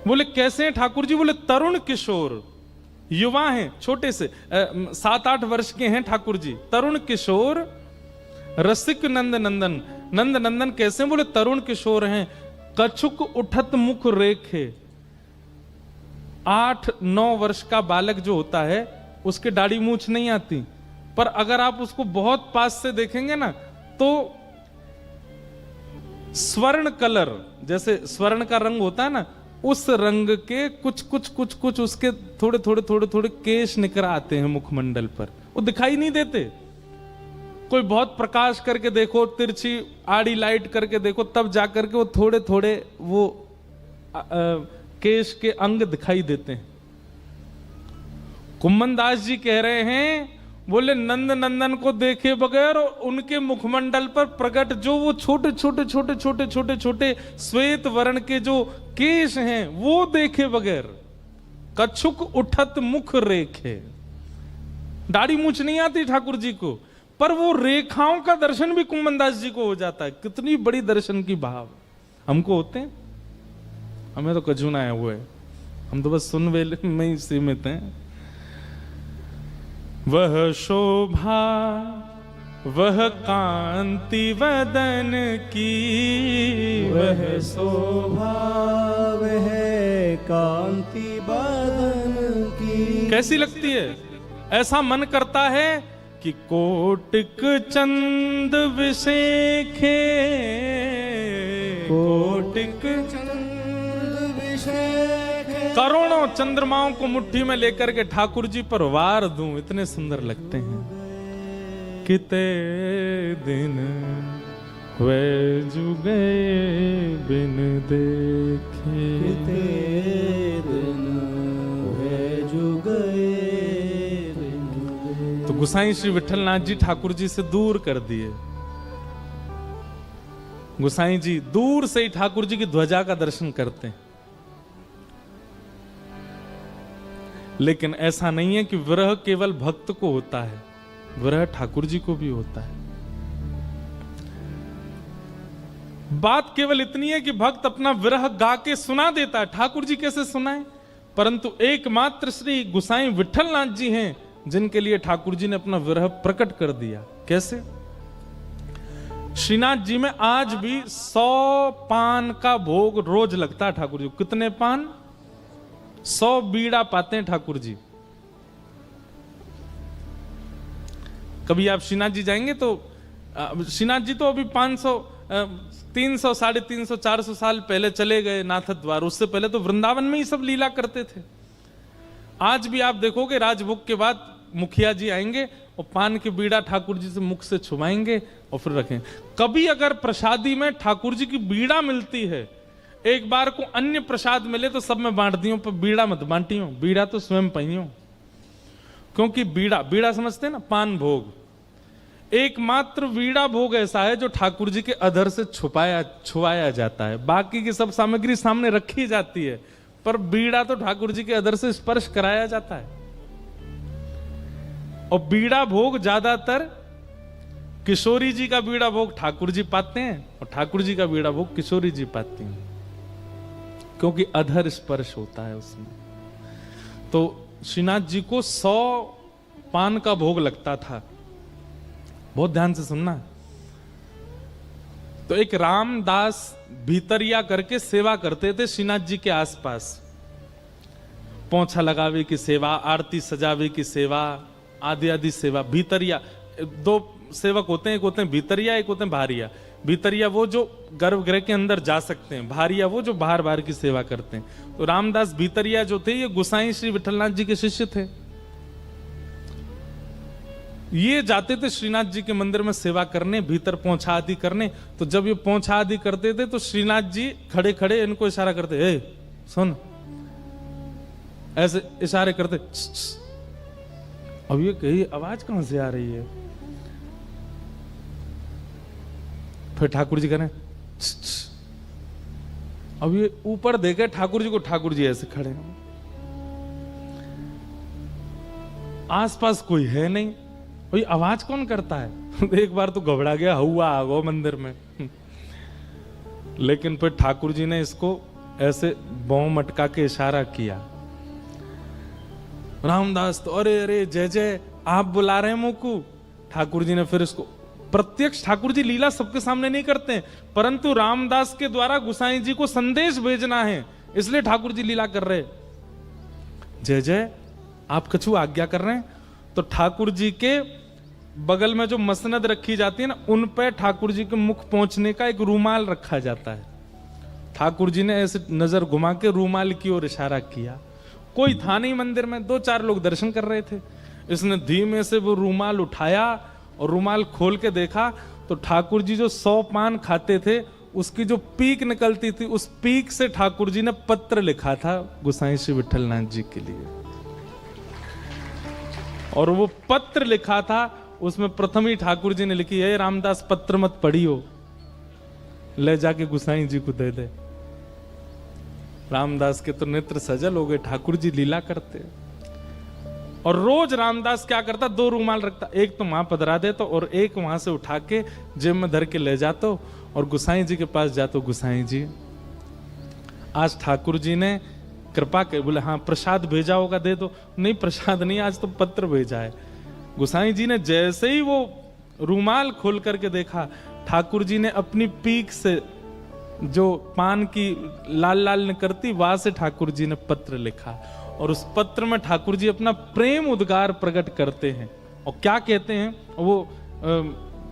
बोले कैसे हैं ठाकुर जी? बोले तरुण किशोर, युवा हैं, छोटे से 7-8 वर्ष के हैं ठाकुर जी, तरुण किशोर, रसिक नंद नंदन। नंद नंदन कैसे हैं? बोले तरुण किशोर हैं। कछुक उठत मुख रेखे। 8-9 वर्ष का बालक जो होता है उसके दाढ़ी मूछ नहीं आती, पर अगर आप उसको बहुत पास से देखेंगे ना तो स्वर्ण कलर, जैसे स्वर्ण का रंग होता है ना, उस रंग के कुछ उसके थोड़े केश निकल आते हैं मुखमंडल पर, वो दिखाई नहीं देते। कोई बहुत प्रकाश करके देखो, तिरछी आड़ी लाइट करके देखो, तब जाकर के वो थोड़े वो केश के अंग दिखाई देते हैं। कुम्मन दास जी कह रहे हैं, बोले नंद नंदन को देखे बगैर और उनके मुखमंडल पर प्रकट जो वो छोटे श्वेत वर्ण के जो केश हैं वो देखे बगैर, कछुक उठत मुख रेखे। दाढ़ी मूछ नहीं आती ठाकुर जी को, पर वो रेखाओं का दर्शन भी कुम्मन दास जी को हो जाता है। कितनी बड़ी दर्शन की भाव हमको होते हैं। हमें तो कछु ना है वो है, हम तो बस सुन वेले में ही सीमित हैं। वह शोभा वह कांति वदन की, वह शोभा वह कांति बदन की। कैसी लगती है? ऐसा मन करता है कि कोटिक चंद विशेखे, कोटिक चंद विशेखे। करोड़ों चंद्रमाओं को मुट्ठी में लेकर के ठाकुर जी पर वार दूं, इतने सुंदर लगते हैं। किते दिन वे जुगे बिन देखे, किते दिन वे जुगे बिन देखे। तो गुसाई श्री विठलनाथ जी ठाकुर जी से दूर कर दिए। गुसाई जी दूर से ही ठाकुर जी की ध्वजा का दर्शन करते हैं। लेकिन ऐसा नहीं है कि विरह केवल भक्त को होता है, विरह ठाकुर जी को भी होता है। बात केवल इतनी है कि भक्त अपना विरह गा के सुना देता है, ठाकुर जी कैसे सुनाए? परंतु एकमात्र श्री गुसाई विठलनाथ जी हैं जिनके लिए ठाकुर जी ने अपना विरह प्रकट कर दिया। कैसे? श्रीनाथ जी में आज भी 100 पान का भोग रोज लगता है ठाकुर जी। कितने पान? 100 बीड़ा पाते हैं ठाकुर जी। कभी आप श्रीनाथ जी जाएंगे तो श्रीनाथ जी तो अभी 500 300 350 400 साल पहले चले गए नाथ द्वार। उससे पहले तो वृंदावन में ही सब लीला करते थे। आज भी आप देखोगे राजभोग के बाद मुखिया जी आएंगे और पान के बीड़ा ठाकुर जी से मुख से छुपाएंगे और फिर रखें। कभी अगर प्रसादी में ठाकुर जी की बीड़ा मिलती है, एक बार को अन्य प्रसाद मिले तो सब में बांट दियो, पर बीड़ा मत बांटियो। बीड़ा तो स्वयं पहियो, क्योंकि बीड़ा समझते हैं ना, पान भोग। एकमात्र बीड़ा भोग ऐसा है जो ठाकुर जी के अधर से छुपाया जाता है। बाकी की सब सामग्री सामने रखी जाती है, पर बीड़ा तो ठाकुर जी के अधर से स्पर्श कराया जाता है। और बीड़ा भोग ज्यादातर किशोरी जी का बीड़ा भोग ठाकुर जी पाते हैं और ठाकुर जी का बीड़ा भोग किशोरी जी पाती हैं, क्योंकि अधर स्पर्श होता है उसमें। तो श्रीनाथ जी को 100 पान का भोग लगता था। बहुत ध्यान से सुनना। तो एक रामदास भीतरिया करके सेवा करते थे श्रीनाथ जी के आसपास। पोंछा लगावे की सेवा, आरती सजावे की सेवा, आदि आदि सेवा। भीतरिया 2 सेवक होते हैं, एक होते हैं भीतरिया, एक होते हैं भारिया। भीतरिया वो जो गर्भगृह के अंदर जा सकते हैं, भारिया वो जो बाहर की सेवा करते हैं। तो रामदास भीतरिया जो थे ये गुसाई श्री विठलनाथ जी के शिष्य थे। ये जाते थे श्रीनाथ जी के मंदिर में सेवा करने, भीतर पोंछा आदि करने। तो जब ये पोंछा आदि करते थे तो श्रीनाथ जी खड़े खड़े इनको इशारा करते, ए सुन, ऐसे इशारे करते। अब ये कही आवाज कहां से आ रही है? फिर ठाकुर जी करें। अब ये ऊपर देखे ठाकुर जी को, ठाकुर जी ऐसे खड़े हैं, आसपास कोई है नहीं, भाई आवाज कौन करता है? एक बार तो घबरा गया, हुआ आ गो मंदिर में। लेकिन फिर ठाकुर जी ने इसको ऐसे बौं मटका के इशारा किया। रामदास तो अरे अरे जय जय, आप बुला रहे हैं मुकु। ठाकुर जी ने फिर इसको प्रत्यक्ष, ठाकुर जी लीला सबके सामने नहीं करते हैं, परंतु रामदास के द्वारा गुसाई जी को संदेश भेजना है, इसलिए ठाकुर जी लीला कर रहे। जय जय, आप कछु आज्ञा कर रहे हैं? तो ठाकुर जी के बगल में जो मसनद रखी जाती है ना, उन पे ठाकुर जी के मुख पहुंचने का एक रूमाल रखा जाता है। ठाकुर जी ने ऐसे नजर घुमा के रूमाल की ओर इशारा किया। कोई था नहीं मंदिर में, 2-4 लोग दर्शन कर रहे थे। इसने धीमे से वो रूमाल उठाया और रूमाल खोल के देखा तो ठाकुर जी जो 100 पान खाते थे उसकी जो पीक निकलती थी, उस पीक से ठाकुर जी ने पत्र लिखा था गोसाई श्री विठलनाथ जी के लिए। और वो पत्र लिखा था, उसमें प्रथम ही ठाकुर जी ने लिखी है, रामदास पत्र मत पढ़ियो, ले जाके गोसाई जी को दे दे। रामदास के तो नेत्र सजल हो गए, ठाकुर जी लीला करते। और रोज रामदास क्या करता, 2 रूमाल रखता, एक तो वहां पधरा देता और एक वहां से उठा के जेब में धर के ले जाता और गोसाई जी के पास जातो। गोसाई जी, आज ठाकुर जी ने कृपा कर, बोले हाँ प्रसाद भेजा होगा दे दो। नहीं प्रसाद नहीं, आज तो पत्र भेजा है। गोसाई जी ने जैसे ही वो रूमाल खोल करके देखा, ठाकुर जी ने अपनी पीक से जो पान की लाल लाल निकलती, वहां से ठाकुर जी ने पत्र लिखा। और उस पत्र में ठाकुर जी अपना प्रेम उद्गार प्रकट करते हैं। और क्या कहते हैं, वो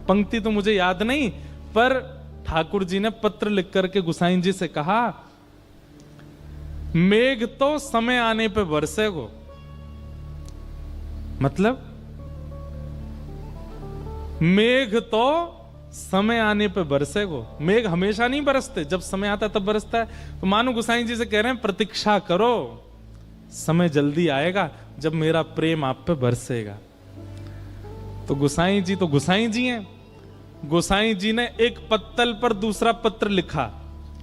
पंक्ति तो मुझे याद नहीं, पर ठाकुर जी ने पत्र लिख करके गोसाई जी से कहा, मेघ तो समय आने पे बरसेगो। मतलब मेघ तो समय आने पे बरसेगो। मेघ हमेशा नहीं बरसते, जब समय आता है तब बरसता है। तो मानो गोसाई जी से कह रहे हैं, प्रतीक्षा करो, समय जल्दी आएगा जब मेरा प्रेम आप पे बरसेगा। तो गोसाई जी तो गोसाई जी हैं। गोसाई जी ने एक पत्तल पर दूसरा पत्र लिखा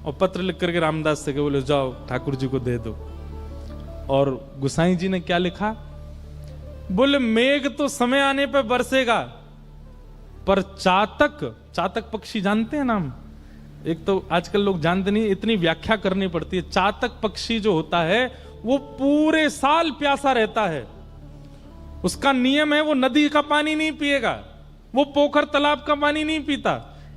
और पत्र लिख करके रामदास से बोले जाओ ठाकुर जी को दे दो। और गोसाई जी ने क्या लिखा, बोले मेघ तो समय आने पे बरसेगा, पर चातक, चातक पक्षी जानते हैं नाम, एक तो आजकल लोग जानते नहीं, इतनी व्याख्या करनी पड़ती है। चातक पक्षी जो होता है वो पूरे साल प्यासा रहता है। उसका नियम है वो नदी का पानी नहीं पिएगा, वो पोखर तालाब का पानी नहीं पीता।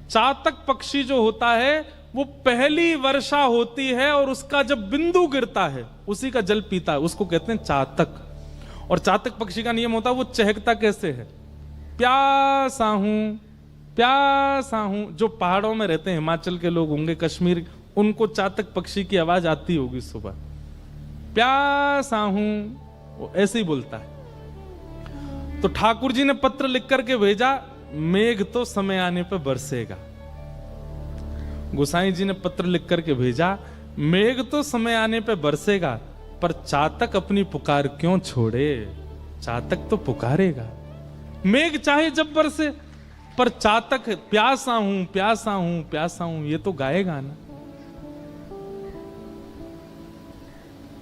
चातक पक्षी जो होता है वो पहली वर्षा होती है और उसका जब बिंदु गिरता है उसी का जल पीता है, उसको कहते हैं चातक। और चातक पक्षी का नियम होता है वो चहकता कैसे है, प्यासा हूं प्यासा हूं। जो पहाड़ों में रहते हैं, हिमाचल के लोग होंगे, कश्मीर, उनको चातक पक्षी की आवाज आती होगी सुबह, प्यासा हूं, वो ऐसे ही बोलता है। तो ठाकुर जी ने पत्र लिख करके भेजा, मेघ तो समय आने पे बरसेगा। गोसाई जी ने पत्र लिख करके भेजा, मेघ तो समय आने पे बरसेगा, पर चातक अपनी पुकार क्यों छोड़े, चातक तो पुकारेगा। मेघ चाहे जब बरसे, पर चातक प्यासा हूं प्यासा हूं प्यासा हूं, ये तो गाएगा ना।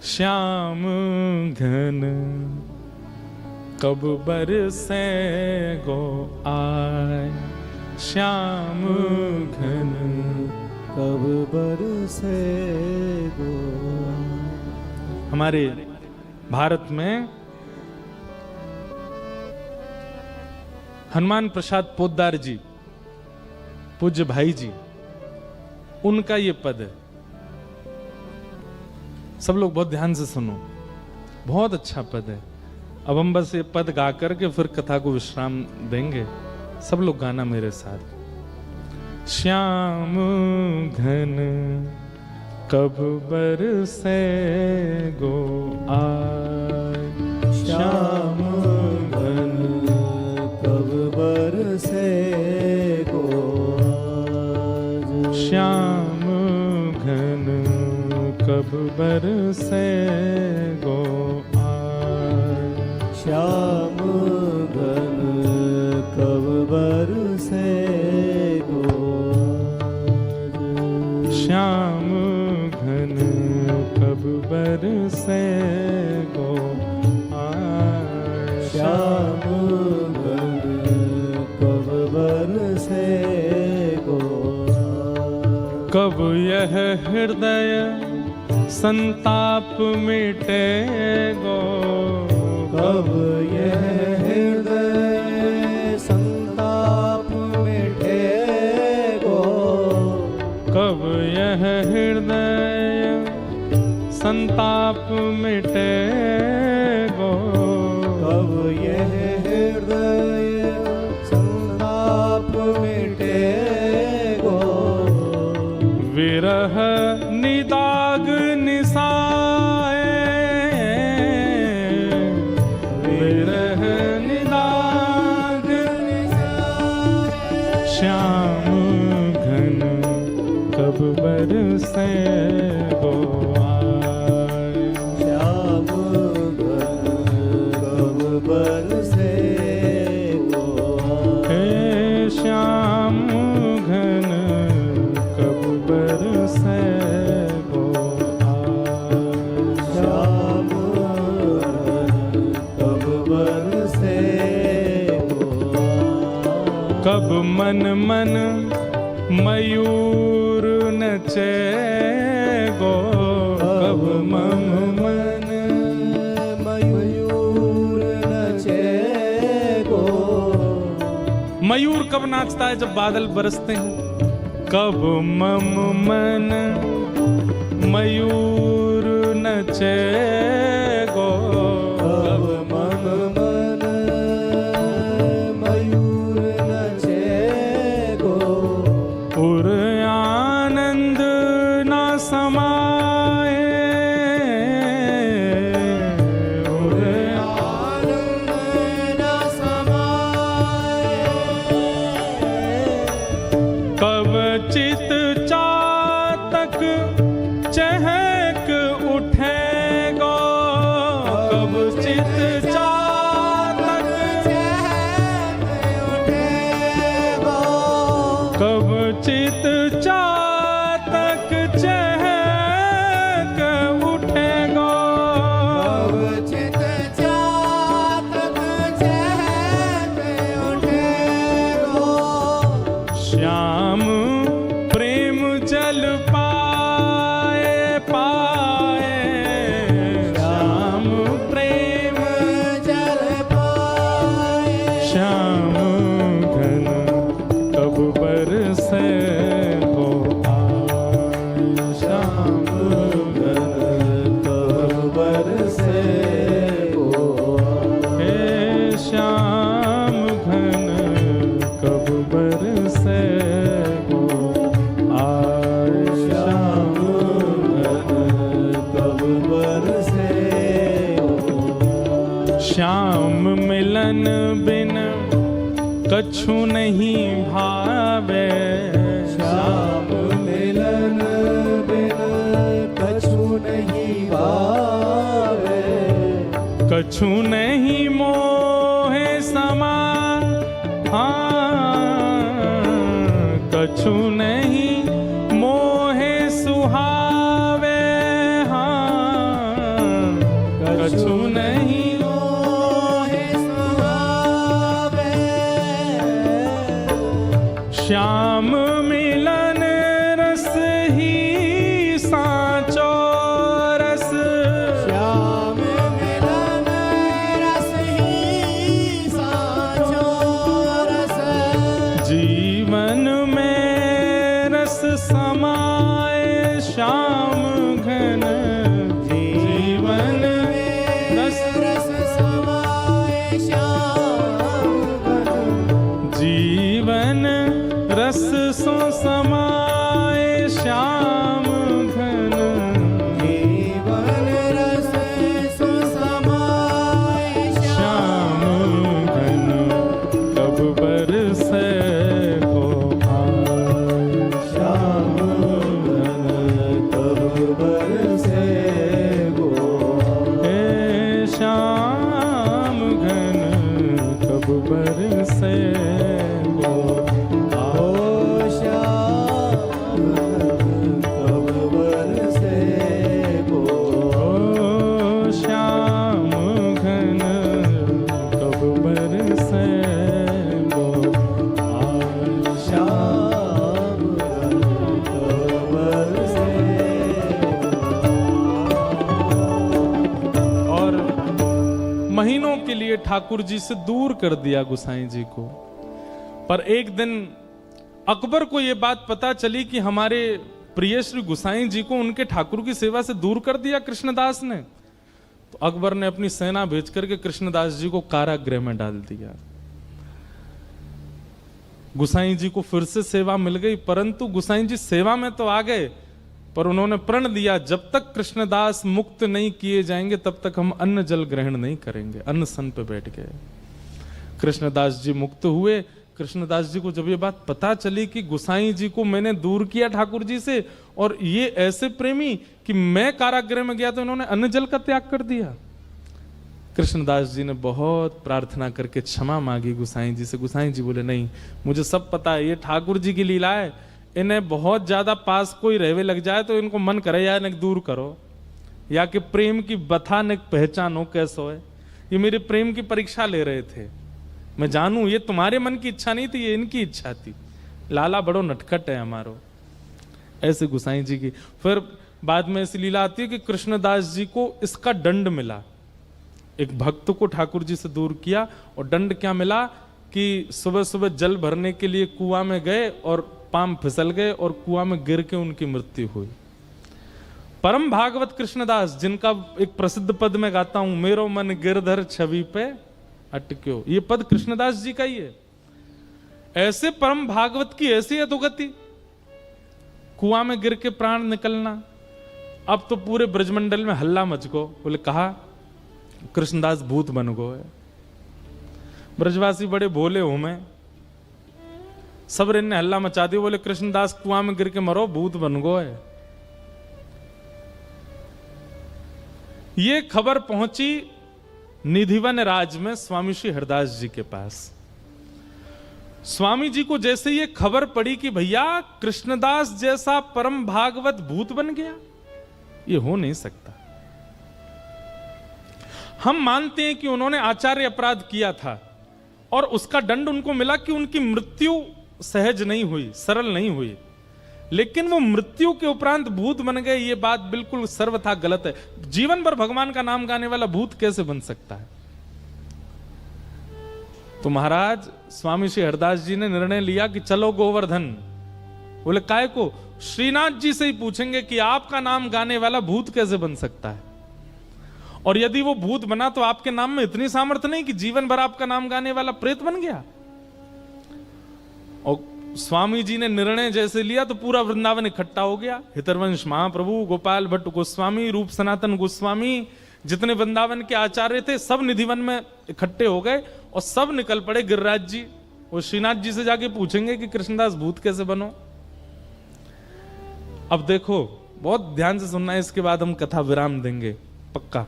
श्याम घन कब बरसे गो आए, श्याम घन कब बरसे गो। हमारे भारत में हनुमान प्रसाद पोद्दार जी, पूज्य भाई जी, उनका ये पद है। सब लोग बहुत ध्यान से सुनो, बहुत अच्छा पद है। अब हम बस ये पद गा करके फिर कथा को विश्राम देंगे। सब लोग गाना मेरे साथ। श्याम घन कब बरसे गो आए, श्याम घन कब बरसे गो आज, श्याम घन कब बरसे गो श्याम घन कब बरसे गो आज। श्याम घन कब बरसे गो आज। श्याम घन कब बरसे गो आज। कब यह हृदय संताप मिटे गो। कब यह हृदय संताप मिटे गो। कब यह हृदय संताप मिटे गो। कब यह हृदय संताप मिटे गो। विरह निदाग निसाए। विरह निदाग निसाए। श्याम घन कब बरसे गो आज। श्याम घन कब बरसे गो आज। हे श्याम घन कब बरसे गो आज। श्याम घन कब बरसे गो आज। कब मन मन मयूर नचे गो। कब मम मन मयूर नचे गो। मयूर कब नाचता है? जब बादल बरसते हैं। कब मम मन मयूर नचे गो। कब मम मन मयूर नचे गो। उर आनंद न समाए। उर आनंद न समाए। कब चित चातक चहक उठे गो। कब चित चातक उठे गो। कब चित चातक चहक उठे गो। कब चित चातक चहक उठे गो। श्याम प्रेम जल पाए पाए। श्याम प्रेम जल पाए। श्याम घन कब बरसे गो आज। श्याम घन कब बरसे गो आज। हे श्याम घन कब बरसे गो आज। श्याम घन कब बरसे गो। श्याम मिलन बिन कछु नहीं भावे। श्याम मिलन बिन कछु नहीं भावे। कछु नहीं मोहे समा। हाँ कछु नहीं मोहे सुहावे। हाँ कछु नहीं मोहे सुहावे। श्याम मिलन रस ही साचो रस। श्याम मिलन रस ही साचो रस। जीवन में रस समाए। श्याम घन जीवन में रस समाए। श्याम घन जीवन रस सो समाए। श्याम घन जीवन रस सो समाए। श्याम घन कब बरसे गो आज। श्याम घन कब बरसे गो। हे श्याम ठाकुर जी से दूर कर दिया गोसाई जी को। पर एक दिन अकबर को यह बात पता चली कि हमारे प्रिय श्री गोसाई जी को उनके ठाकुर की सेवा से दूर कर दिया कृष्णदास ने। तो अकबर ने अपनी सेना भेज करके कृष्णदास जी को कारागृह में डाल दिया। गोसाई जी को फिर से सेवा मिल गई, परंतु गोसाई जी सेवा में तो आ गए, पर उन्होंने प्रण दिया जब तक कृष्णदास मुक्त नहीं किए जाएंगे तब तक हम अन्न जल ग्रहण नहीं करेंगे। अन्न सन पे बैठ गए। कृष्णदास जी मुक्त हुए। कृष्णदास जी को जब ये बात पता चली कि गोसाई जी को मैंने दूर किया ठाकुर जी से, और ये ऐसे प्रेमी कि मैं कारागृह में गया तो इन्होंने अन्न जल का त्याग कर दिया। कृष्णदास जी ने बहुत प्रार्थना करके क्षमा मांगी गोसाई जी से। गोसाई जी बोले नहीं, मुझे सब पता है, ये ठाकुर जी की लीला है, इन्हें बहुत ज्यादा पास कोई रहवे लग जाए तो इनको मन करे या इन्हें दूर करो, या कि प्रेम की बथा ने पहचानो कैसो है। ये मेरे प्रेम की परीक्षा ले रहे थे, मैं जानू ये तुम्हारे मन की इच्छा नहीं थी, ये इनकी इच्छा थी। लाला बड़ो नटखट है हमारो, ऐसे गोसाई जी की। फिर बाद में ऐसी लीला आती है कि कृष्णदास जी को इसका दंड मिला। एक भक्त को ठाकुर जी से दूर किया और दंड क्या मिला कि सुबह सुबह जल भरने के लिए कुआं में गए और पांव फिसल गए और कुआं में गिर के उनकी मृत्यु हुई। परम भागवत कृष्णदास, जिनका एक प्रसिद्ध पद में गाता हूं, मेरो मन गिरधर छवि पे अटक्यो, ये पद कृष्णदास जी का ही है। ऐसे परम भागवत की ऐसी अधोगति, कुआं में गिर के प्राण निकलना। अब तो पूरे ब्रजमंडल में हल्ला मच गो, बोले कहा कृष्णदास भूत बन गो है। ब्रजवासी बड़े भोले हो, मैं सब ने हल्ला मचा दिया, बोले कृष्णदास कुआं में गिर के मरो, भूत बन गो है। ये खबर पहुंची निधिवन राज में स्वामी श्री हरदास जी के पास। स्वामी जी को जैसे ये खबर पड़ी कि भैया कृष्णदास जैसा परम भागवत भूत बन गया, ये हो नहीं सकता। हम मानते हैं कि उन्होंने आचार्य अपराध किया था और उसका दंड उनको मिला कि उनकी मृत्यु सहज नहीं हुई, सरल नहीं हुई, लेकिन वो मृत्यु के उपरांत भूत बन गए, ये बात बिल्कुल सर्वथा गलत है। जीवन भर भगवान का नाम गाने वाला भूत कैसे बन सकता है? तो महाराज स्वामी श्री हरदास जी ने निर्णय लिया कि चलो गोवर्धन। बोले काय को? श्रीनाथ जी से ही पूछेंगे कि आपका नाम गाने वाला भूत कैसे बन सकता है, और यदि वो भूत बना तो आपके नाम में इतनी सामर्थ्य नहीं कि जीवन भर आपका नाम गाने वाला प्रेत बन गया। और स्वामी जी ने निर्णय जैसे लिया तो पूरा वृंदावन इकट्ठा हो गया। हितरवंश महाप्रभु, गोपाल भट्ट गोस्वामी, रूप सनातन गोस्वामी, जितने वृंदावन के आचार्य थे सब निधिवन में इकट्ठे हो गए और सब निकल पड़े गिरिराज जी। वो श्रीनाथ जी से जाके पूछेंगे कि कृष्णदास भूत कैसे बनो। अब देखो, बहुत ध्यान से सुनना है, इसके बाद हम कथा विराम देंगे पक्का।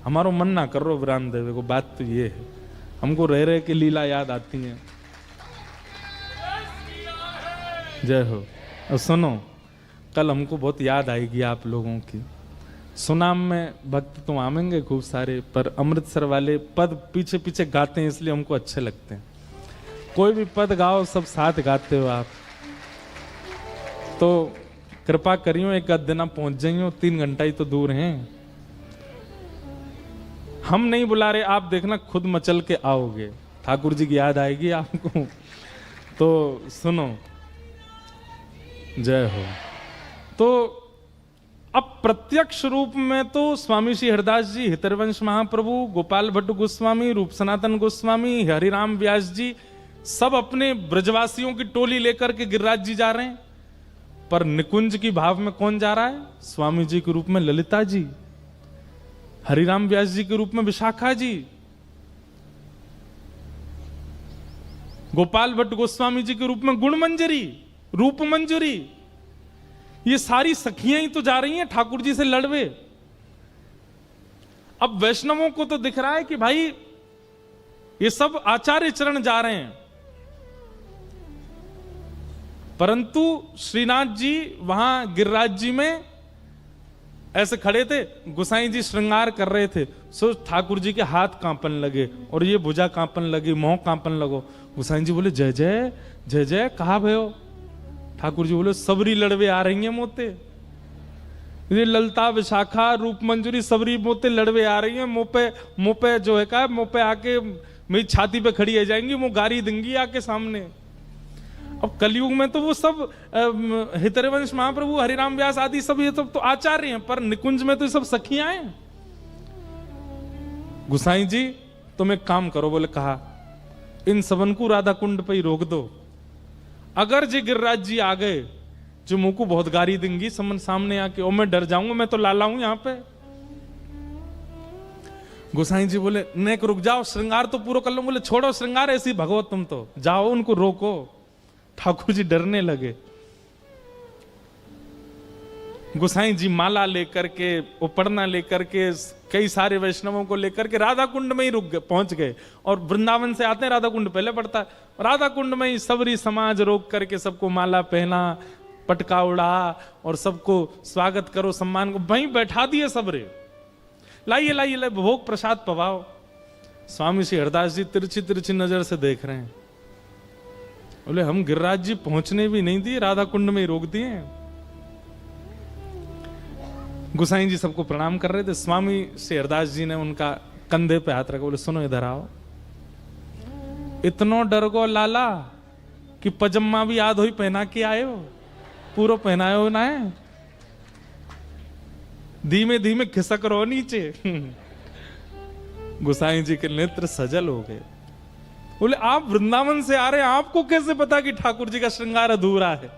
हमारो मन ना करो विराम देवे को, बात तो ये है, हमको रह रहे के लीला याद आती है। जय हो। और सुनो, कल हमको बहुत याद आएगी आप लोगों की। सुनाम में भक्त तो आवेंगे खूब सारे, पर अमृतसर वाले पद पीछे पीछे गाते हैं इसलिए हमको अच्छे लगते हैं। कोई भी पद गाओ, सब साथ गाते हो आप, तो कृपा करियो एक आध दिन पहुंच जाइयो, 3 घंटा ही तो दूर हैं। हम नहीं बुला रहे, आप देखना खुद मचल के आओगे, ठाकुर जी की याद आएगी आपको। तो सुनो, जय हो। तो अब प्रत्यक्ष रूप में तो स्वामी श्री हरदास जी, हितरवंश महाप्रभु, गोपाल भट्ट गोस्वामी, रूप सनातन गोस्वामी, हरिराम व्यास जी सब अपने ब्रजवासियों की टोली लेकर के गिरिराज जी जा रहे हैं, पर निकुंज की भाव में कौन जा रहा है? स्वामी जी के रूप में ललिता जी, हरिराम व्यास जी के रूप में विशाखा जी, गोपाल भट्ट गोस्वामी जी के रूप में गुणमंजरी, रूप मंजरी, ये सारी सखियां ही तो जा रही हैं ठाकुर जी से लड़वे। अब वैष्णवों को तो दिख रहा है कि भाई ये सब आचार्य चरण जा रहे हैं, परंतु श्रीनाथ जी वहां गिरिराज जी में ऐसे खड़े थे, गोसाई जी श्रृंगार कर रहे थे। सो ठाकुर जी के हाथ कांपन लगे और ये भुजा कांपन लगी, मोह कांपन लगो। गोसाई जी बोले जय जय जय जय, कहा भयो? ठाकुर जी बोले सबरी लड़वे आ रही हैं मोते, ये ललता विशाखा रूप मंजूरी सबरी मोते लड़वे आ रही हैं, मुंह पे जो है का मुंह पे आके मेरी छाती पे खड़ी हो जाएंगी, मुंह गारी देंगी आके सामने। अब कलयुग में तो वो सब हितरवंश महाप्रभु हरिराम व्यास आदि सब ये तो आचार्य हैं, पर निकुंज में तो ये सब सखियां हैं। गुसाई जी तुम एक काम करो, बोले कहा इन सबन को राधा कुंड पे ही रोक दो। अगर जी गिरिराज जी आ गए जो मुंह को बहुत गारी देंगी समन सामने आके, और मैं डर जाऊंगा, मैं तो लाला हूं यहां पे। गोसाई जी बोले नेक रुक जाओ, श्रृंगार तो पूरा कर लो। बोले छोड़ो श्रृंगार, ऐसी भगवत तुम तो जाओ, उनको रोको। ठाकुर जी डरने लगे। गोसाई जी माला लेकर के, उपड़ना लेकर के, कई सारे वैष्णवों को लेकर के राधा कुंड में ही रुक गए, पहुंच गए। और वृंदावन से आते हैं, राधा कुंड पहले पड़ता है, राधा कुंड में ही सबरी समाज रोक करके सबको माला पहना, पटका उड़ा और सबको स्वागत करो, सम्मान को वहीं बैठा दिए सबरे। लाइए लाइए लाइए भोग प्रसाद पवाओ। स्वामी श्री हरदास जी तिरछी तिरछी नजर से देख रहे हैं। बोले हम गिरिराज जी पहुंचने भी नहीं दिए, राधा कुंड में ही रोक दिए। गुसाई जी सबको प्रणाम कर रहे थे। स्वामी श्री हरदास जी ने उनका कंधे पे हाथ रखा, बोले सुनो इधर आओ। इतनो डर गो लाला कि पजम्मा भी याद हुई पहना के आए हो, पूरा पहनाए हो ना है, धीमे धीमे खिसक रहो नीचे। गुसाई जी के नेत्र सजल हो गए। बोले आप वृंदावन से आ रहे हैं, आपको कैसे पता कि ठाकुर जी का श्रृंगार अधूरा है?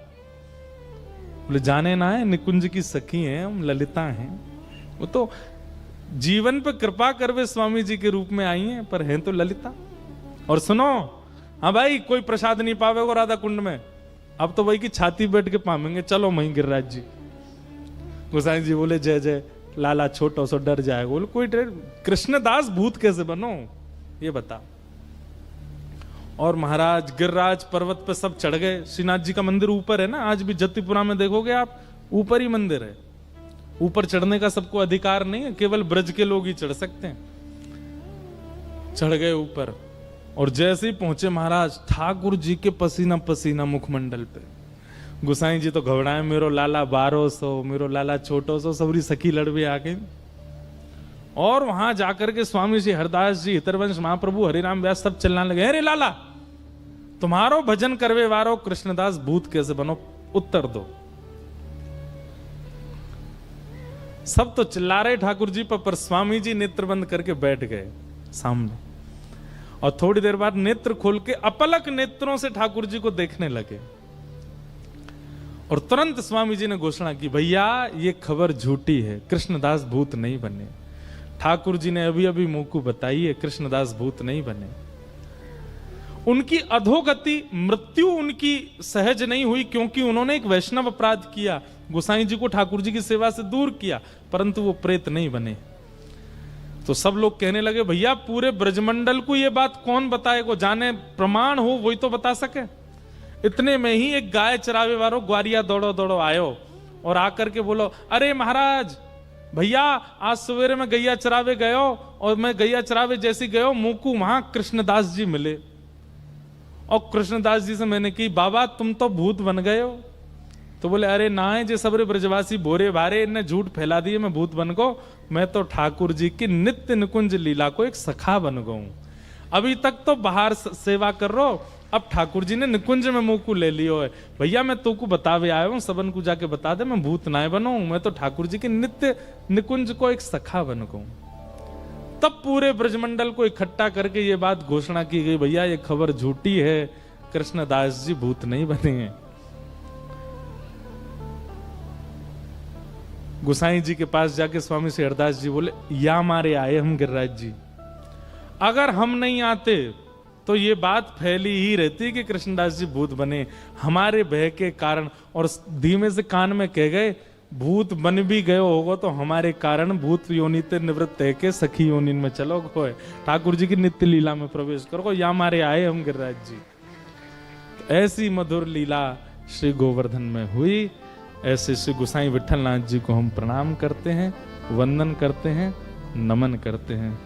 बोले जाने ना है, निकुंज की सखी हैं, हम ललिता हैं। वो तो जीवन पे कृपा करवे स्वामी जी के रूप में आई हैं, पर हैं तो ललिता। और सुनो, हाँ भाई कोई प्रसाद नहीं पावेगा राधा कुंड में, अब तो वही की छाती बैठ के पावेंगे, चलो वहीं गिरिराज जी। गोसाई जी बोले जय जय, लाला छोटो सो डर जाएगा। बोले कोई डर, कृष्णदास भूत कैसे बनो ये बता। और महाराज गिरिराज पर्वत पे सब चढ़ गए। श्रीनाथ जी का मंदिर ऊपर है ना, आज भी जतिपुरा में देखोगे आप, ऊपर ही मंदिर है। ऊपर चढ़ने का सबको अधिकार नहीं है, केवल ब्रज के लोग ही चढ़ सकते हैं। चढ़ गए ऊपर, और जैसे ही पहुंचे महाराज, ठाकुर जी के पसीना पसीना मुखमंडल पे। गुसाई जी तो घबराए, मेरो लाला 1200, मेरो लाला छोटो सो, सबरी सखी लड़वे आ गई। और वहां जाकर के स्वामी जी हरदास जी, हितरवंश महाप्रभु, हरिराम व्यास सब चिल्लाने लगे, अरे लाला तुम्हारो भजन करवे वारो कृष्णदास भूत कैसे बनो, उत्तर दो। सब तो चिल्ला रहे ठाकुर जी पर स्वामी जी नेत्र बंद करके बैठ गए सामने। और थोड़ी देर बाद नेत्र खोल के अपलक नेत्रों से ठाकुर जी को देखने लगे। और तुरंत स्वामी जी ने घोषणा की, भैया ये खबर झूठी है, कृष्णदास भूत नहीं बने। ठाकुर जी ने अभी अभी मुंह को बताई है, कृष्णदास भूत नहीं बने। उनकी अधोगति, मृत्यु उनकी सहज नहीं हुई, क्योंकि उन्होंने एक वैष्णव अपराध किया, गोसाई जी को ठाकुर जी की सेवा से दूर किया, परंतु वो प्रेत नहीं बने। तो सब लोग कहने लगे, भैया पूरे ब्रजमंडल को ये बात कौन बताएगा, जाने प्रमाण हो वही तो बता सके। इतने में ही एक गाय चरावे वालों ग्वारिया दौड़ो दौड़ो आयो, और आकर के बोलो, अरे महाराज भैया आज सवेरे में गैया चरावे गयो, और मैं गैया चरावे जैसी गयो, मुंह को वहां कृष्णदास जी मिले। और कृष्णदास जी से मैंने की, बाबा तुम तो भूत बन गए हो। तो बोले अरे ना है, जे सबरे ब्रजवासी भोरे भारे इन्हें झूठ फैला दिए, मैं भूत बन गो, मैं तो ठाकुर जी की नित्य निकुंज लीला को एक सखा बन गऊ। अभी तक तो बाहर सेवा कर रो, अब ठाकुर जी ने निकुंज में मुंह को ले लियो है। भैया मैं तो को बतावे आया हूं, सबन को जाके बता दे, मैं भूत ना बनूं, मैं तो ठाकुर जी के नित्य निकुंज को एक सखा बन गऊ। तब पूरे ब्रजमंडल को इकट्ठा करके ये बात घोषणा की गई, भैया ये खबर झूठी है, कृष्णदास जी भूत नहीं बने हैं। गुसाई जी के पास जाके स्वामी श्री हरदास जी बोले, या मारे आए हम गिरिराज जी, अगर हम नहीं आते तो ये बात फैली ही रहती कि कृष्णदास जी भूत बने। हमारे भय के कारण, और धीमे से कान में कह गए, भूत बन भी गए होगा तो हमारे कारण भूत योनि ते निवृत्त है के सखी योनि में चलो गो, ठाकुर जी की नित्य लीला में प्रवेश करो, या मारे आए हम गिरिराज जी। तो ऐसी मधुर लीला श्री गोवर्धन में हुई। ऐसे श्री गोसाई विठलनाथ जी को हम प्रणाम करते हैं, वंदन करते हैं, नमन करते हैं।